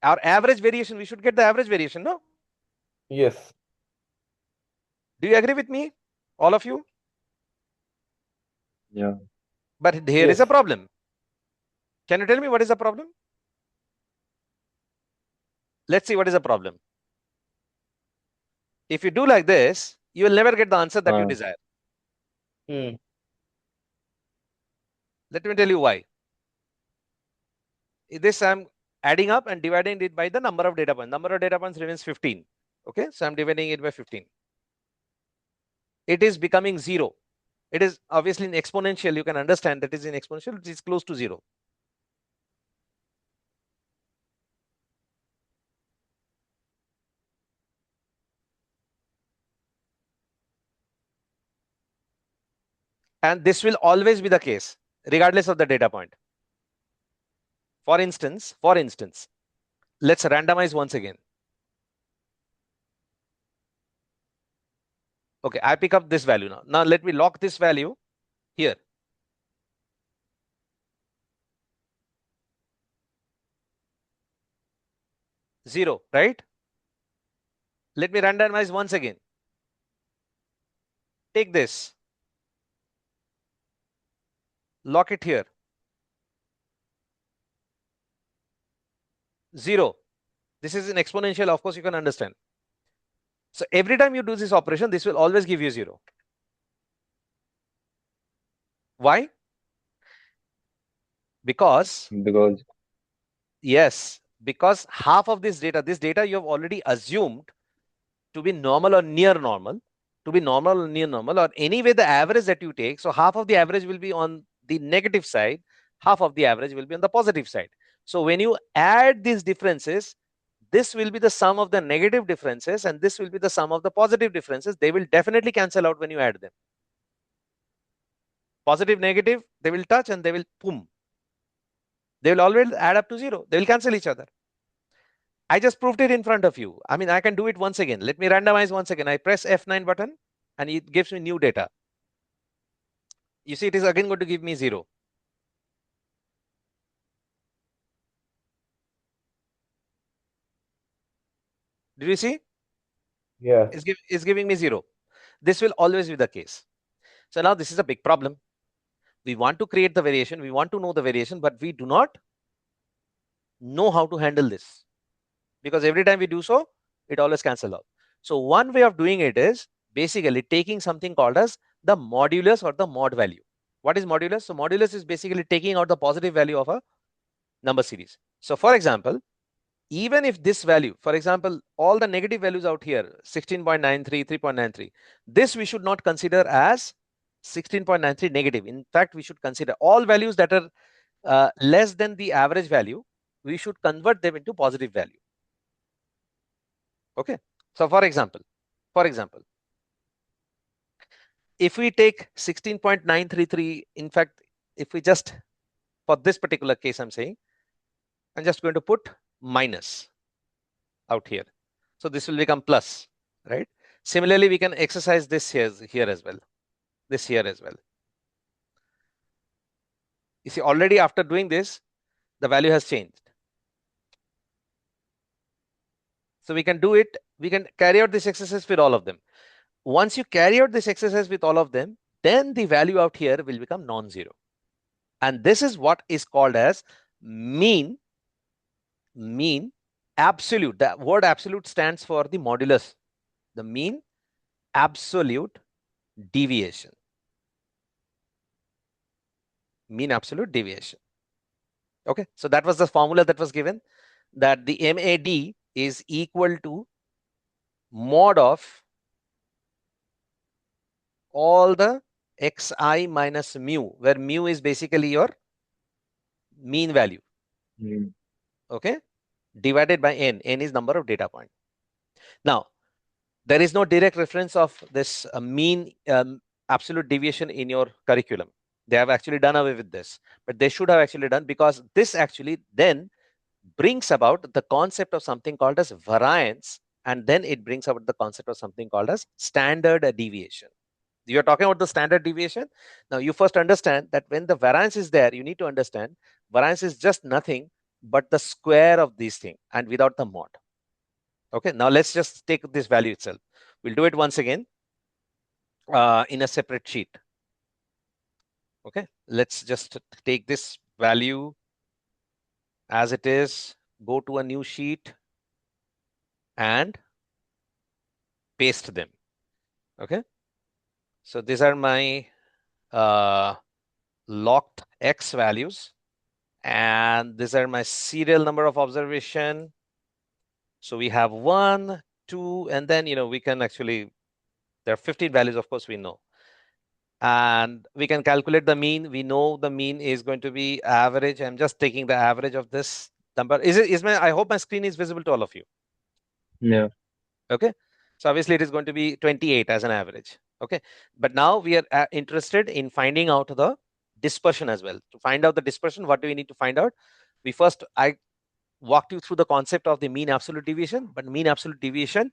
Our average variation, we should get the average variation, no? Yes. Do you agree with me, all of you? Yeah. But here is Yes. a problem. Can you tell me what is the problem? Let's see what is the problem. If you do like this, you will never get the answer that you desire. Hmm. Let me tell you why. This I'm adding up and dividing it by the number of data points. Number of data points remains 15. Okay, so I'm dividing it by 15. It is becoming 0. It is obviously in exponential. You can understand that is in exponential. It is close to 0. And this will always be the case, regardless of the data point. For instance, let's randomize once again. Okay, I pick up this value now. Now let me lock this value here. Zero, right? Let me randomize once again. Take this. Lock it here. 0. This is an exponential, of course, you can understand. So every time you do this operation, this will always give you 0. Why? Because yes, because half of this data you have already assumed to be normal or near normal, or anyway the average that you take. So half of the average will be on the negative side, half of the average will be on the positive side. So when you add these differences, this will be the sum of the negative differences and this will be the sum of the positive differences. They will definitely cancel out when you add them. Positive, negative, they will touch and they will boom. They will always add up to 0. They will cancel each other. I just proved it in front of you. I mean, I can do it once again. Let me randomize once again. I press F9 button and it gives me new data. You see, it is again going to give me 0. Did you see? Yeah. It's giving me 0. This will always be the case. So now this is a big problem. We want to create the variation. We want to know the variation, but we do not know how to handle this. Because every time we do so, it always cancels out. So one way of doing it is basically taking something called as the modulus or the mod value. What is modulus? So modulus is basically taking out the positive value of a number series. So for example, even if this value, for example, all the negative values out here, 16.93, 3.93, this we should not consider as 16.93 negative. In fact, we should consider all values that are less than the average value, we should convert them into positive value. Okay. So for example, if we take 16.933, in fact, if we just, for this particular case, I'm saying, I'm just going to put minus out here. So this will become plus, right? Similarly, we can exercise this here as well, this here as well. You see, already after doing this, the value has changed. So we can do it, we can carry out this exercise with all of them. Once you carry out this exercise with all of them, then the value out here will become non-zero. And this is what is called as mean absolute. The word absolute stands for the modulus, the mean absolute deviation. Mean absolute deviation. Okay, so that was the formula that was given, that the MAD is equal to mod of all the xi minus mu, where mu is basically your mean value. Okay, divided by n. N is number of data point. Now, there is no direct reference of this mean absolute deviation in your curriculum. They have actually done away with this, but they should have actually done, because this actually then brings about the concept of something called as variance, and then it brings about the concept of something called as standard deviation. You're talking about the standard deviation. Now you first understand that when the variance is there, you need to understand variance is just nothing but the square of these things and without the mod. Okay, now let's just take this value itself. We'll do it once again in a separate sheet. Okay, let's just take this value as it is, go to a new sheet and paste them. Okay, so these are my locked X values, and these are my serial number of observation. So we have 1, 2, and then, we can actually, there are 15 values, of course, we know. And we can calculate the mean. We know the mean is going to be average. I'm just taking the average of this number. I hope my screen is visible to all of you. Yeah. Okay. So obviously it is going to be 28 as an average. Okay. But now we are interested in finding out the dispersion as well. To find out the dispersion, what do we need to find out? I walked you through the concept of the mean absolute deviation, but mean absolute deviation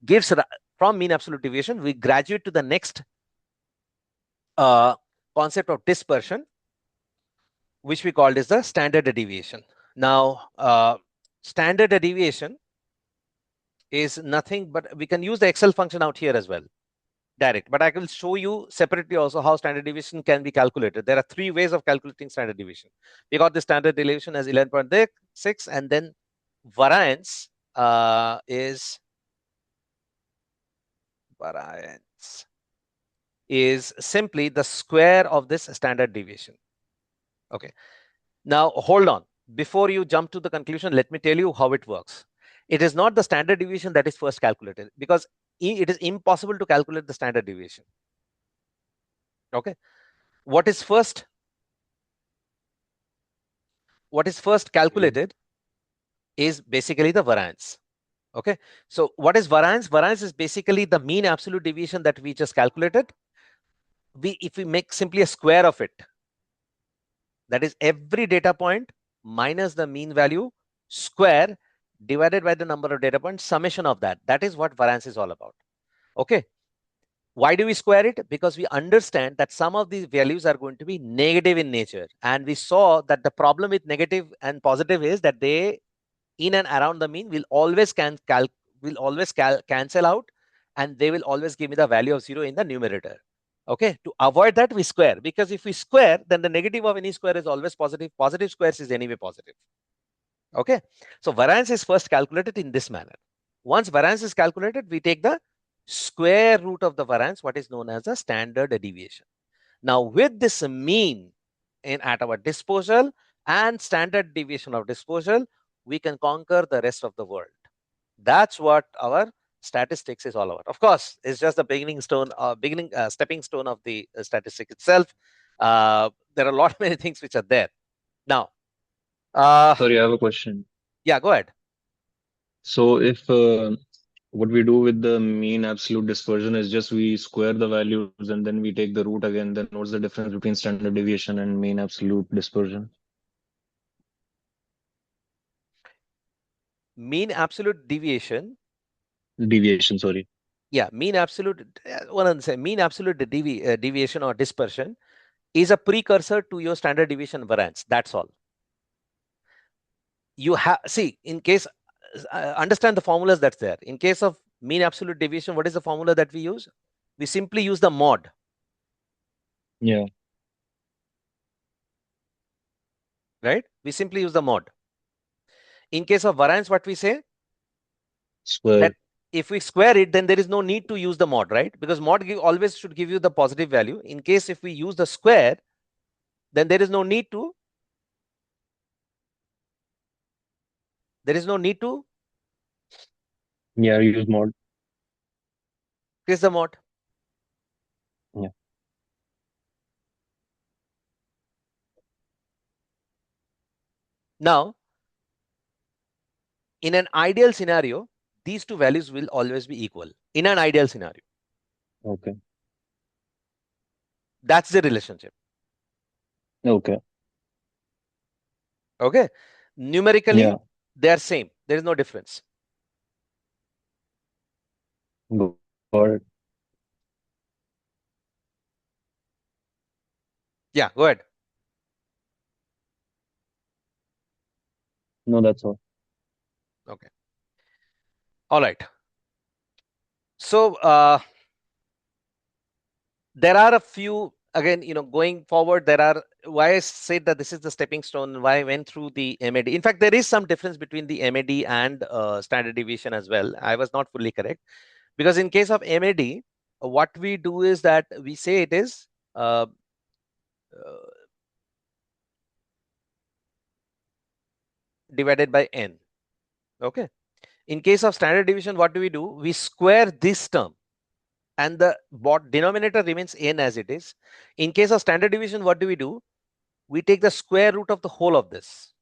gives, from mean absolute deviation, we graduate to the next concept of dispersion, which we called as the standard deviation. Now, standard deviation is nothing but, we can use the Excel function out here as well, direct, but I will show you separately also how standard deviation can be calculated. There are 3 ways of calculating standard deviation. We got the standard deviation as 11.6, and then variance is simply the square of this standard deviation. Okay. Now, hold on. Before you jump to the conclusion, let me tell you how it works. It is not the standard deviation that is first calculated, because it is impossible to calculate the standard deviation. Okay. What is first calculated is basically the variance. Okay. So what is variance? Variance is basically the mean absolute deviation that we just calculated. If we make simply a square of it, that is every data point minus the mean value square divided by the number of data points, summation of that. That is what variance is all about. Okay. Why do we square it? Because we understand that some of these values are going to be negative in nature. And we saw that the problem with negative and positive is that they, in and around the mean, will always cancel out, and they will always give me the value of 0 in the numerator. Okay, to avoid that, we square, because if we square, then the negative of any square is always positive. Positive squares is anyway positive. Okay, so variance is first calculated in this manner. Once variance is calculated, we take the square root of the variance, what is known as a standard deviation. Now, with this mean at our disposal, and standard deviation of dispersal, we can conquer the rest of the world. That's what our statistics is all about. Of course, it's just the beginning stone, stepping stone of the statistic itself. There are a lot many things which are there. Now, Sorry, I have a question. yeah, go ahead. So if what we do with the mean absolute dispersion is just we square the values and then we take the root again, then what's the difference between standard deviation and mean absolute dispersion? Mean absolute deviation. Deviation, sorry. Yeah, mean absolute. Mean absolute deviation or dispersion is a precursor to your standard deviation variance. That's all. You have see in case understand the formulas that's there. In case of mean absolute deviation, what is the formula that we use? We simply use the mod. Yeah. Right? We simply use the mod. In case of variance, what we say? Square. That if we square it, then there is no need to use the mod, right? Because mod always should give you the positive value. In case if we use the square, then there is no need to. There is no need to Yeah, use mod. increase the mod. Yeah. Now, in an ideal scenario, these two values will always be equal. In an ideal scenario. Okay. That's the relationship. Okay. Okay. Numerically, Yeah. they are same. There is no difference. Got it. Yeah, go ahead. No, that's all. Okay. All right. So there are a few, again, going forward, there are, why I said that this is the stepping stone, why I went through the MAD. In fact, there is some difference between the MAD and standard deviation as well. I was not fully correct. Because in case of MAD, what we do is that we say it is divided by n. Okay. In case of standard deviation, what do? We square this term and the denominator remains n as it is. In case of standard deviation, what do? We take the square root of the whole of this,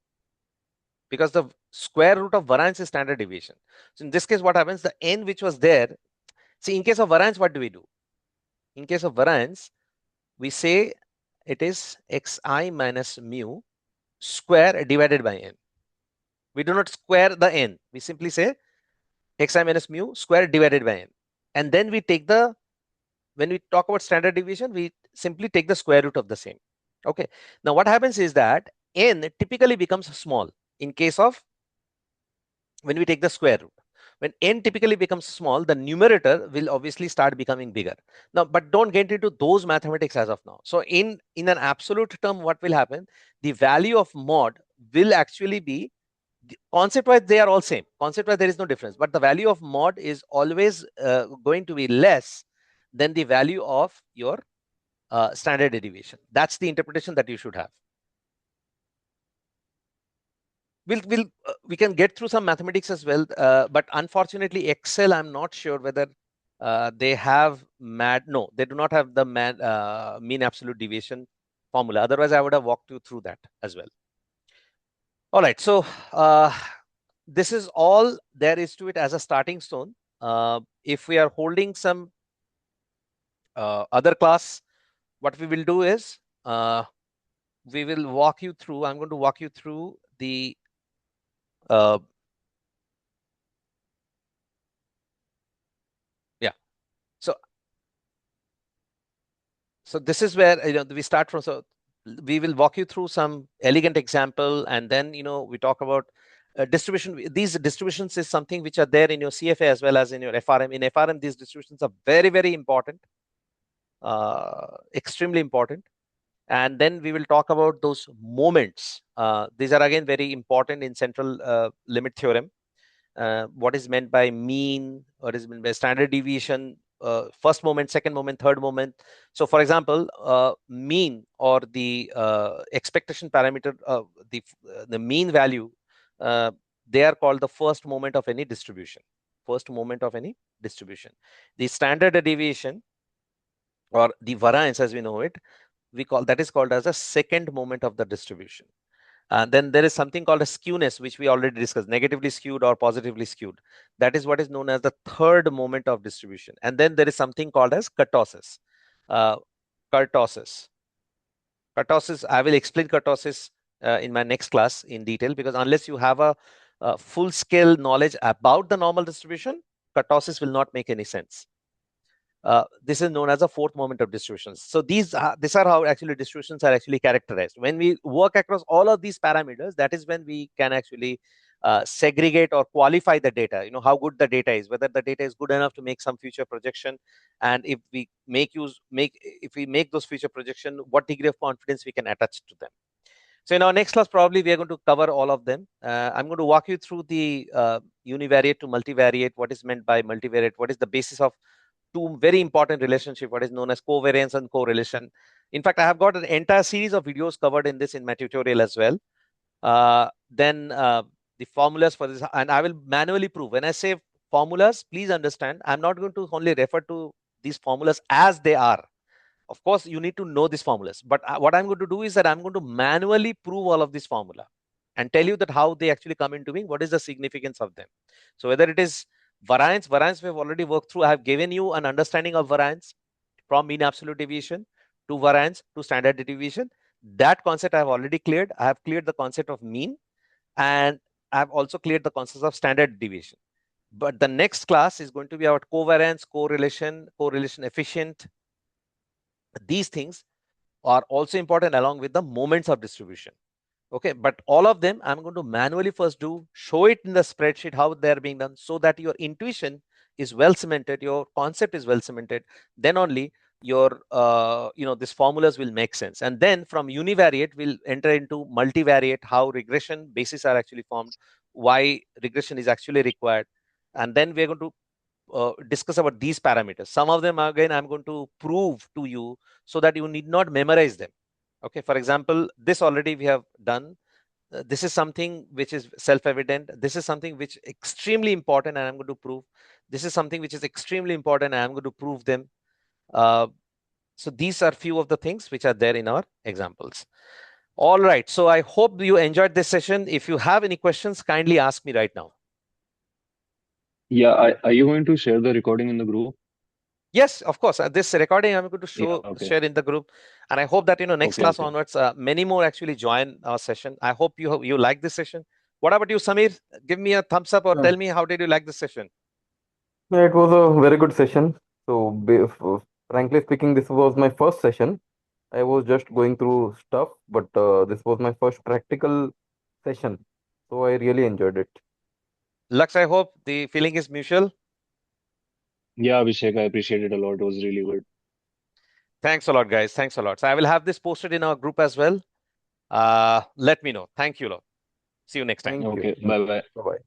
because the square root of variance is standard deviation. So in this case, what happens? The n which was there, see, in case of variance, what do? In case of variance, we say it is xi minus mu square divided by n. We do not square the n. We simply say xi minus mu square divided by n. And then we take when we talk about standard deviation, we simply take the square root of the same. Okay. Now what happens is that n typically becomes small in case of when we take the square root. When n typically becomes small, the numerator will obviously start becoming bigger. Now, but don't get into those mathematics as of now. So in an absolute term, what will happen? The value of mod will actually be, concept wise they are all same. Concept wise there is no difference, but the value of mod is always going to be less than the value of your standard deviation. That's the interpretation that you should have. We can get through some mathematics as well, but unfortunately Excel, I'm not sure whether they have no, they do not have the mean absolute deviation formula. Otherwise I would have walked you through that as well. All right, so this is all there is to it as a starting stone. If we are holding some other class, what we will do is we will walk you through, I'm going to walk you through the yeah. So this is where we start from. So we will walk you through some elegant example, and then we talk about distribution. These distributions is something which are there in your CFA as well as in your FRM. In FRM, these distributions are very, very important, extremely important. And then we will talk about those moments. These are again very important in central limit theorem. What is meant by mean, what is meant by standard deviation, first moment, second moment, third moment. So for example, mean or the expectation parameter, the mean value, they are called the first moment of any distribution. First moment of any distribution. The standard deviation or the variance as we know it, that is called as a second moment of the distribution. Then there is something called a skewness, which we already discussed, negatively skewed or positively skewed. That is what is known as the third moment of distribution. And then there is something called as kurtosis. Uh, kurtosis. Kurtosis, I will explain kurtosis in my next class in detail, because unless you have a full-scale knowledge about the normal distribution, kurtosis will not make any sense. This is known as a fourth moment of distributions. So these are how actually distributions are actually characterized. When we work across all of these parameters, that is when we can actually segregate or qualify the data. How good the data is, whether the data is good enough to make some future projection, and if we make those future projection, what degree of confidence we can attach to them. So in our next class, probably we are going to cover all of them. I'm going to walk you through the univariate to multivariate, what is meant by multivariate, what is the basis of two very important relationship, what is known as covariance and correlation. In fact, I have got an entire series of videos covered in this in my tutorial as well. Then the formulas for this, and I will manually prove. When I say formulas, please understand, I'm not going to only refer to these formulas as they are. Of course, you need to know these formulas, but what I'm going to do is that I'm going to manually prove all of this formula and tell you that how they actually come into being, what is the significance of them. So whether it is variance we have already worked through. I have given you an understanding of variance from mean absolute deviation to variance to standard deviation. That concept I have already cleared. I have cleared the concept of mean, and I have also cleared the concept of standard deviation. But the next class is going to be about covariance, correlation efficient. These things are also important along with the moments of distribution. Okay, but all of them I'm going to manually first show it in the spreadsheet how they're being done, so that your intuition is well cemented, your concept is well cemented. Then only your these formulas will make sense. And then from univariate we'll enter into multivariate, how regression bases are actually formed, why regression is actually required. And then we're going to discuss about these parameters. Some of them again I'm going to prove to you, so that you need not memorize them. Okay, for example, this already we have done. This is something which is self-evident. This is something which is extremely important and I'm going to prove. This is something which is extremely important and I'm going to prove them. So these are few of the things which are there in our examples. All right, so I hope you enjoyed this session. If you have any questions, kindly ask me right now. Yeah, are you going to share the recording in the group? Yes, of course. This recording I'm going to share in the group, and I hope that next class onwards, many more actually join our session. I hope you like this session. What about you, Samir? Give me a thumbs up or tell me how did you like this session? Yeah, it was a very good session. So, frankly speaking, this was my first session. I was just going through stuff, but this was my first practical session. So, I really enjoyed it. Lux, I hope the feeling is mutual. Yeah, Abhishek, I appreciate it a lot. It was really good. Thanks a lot, guys. Thanks a lot. So I will have this posted in our group as well. Let me know. Thank you, lot. See you next time. Thank you. Okay, bye bye. Bye bye.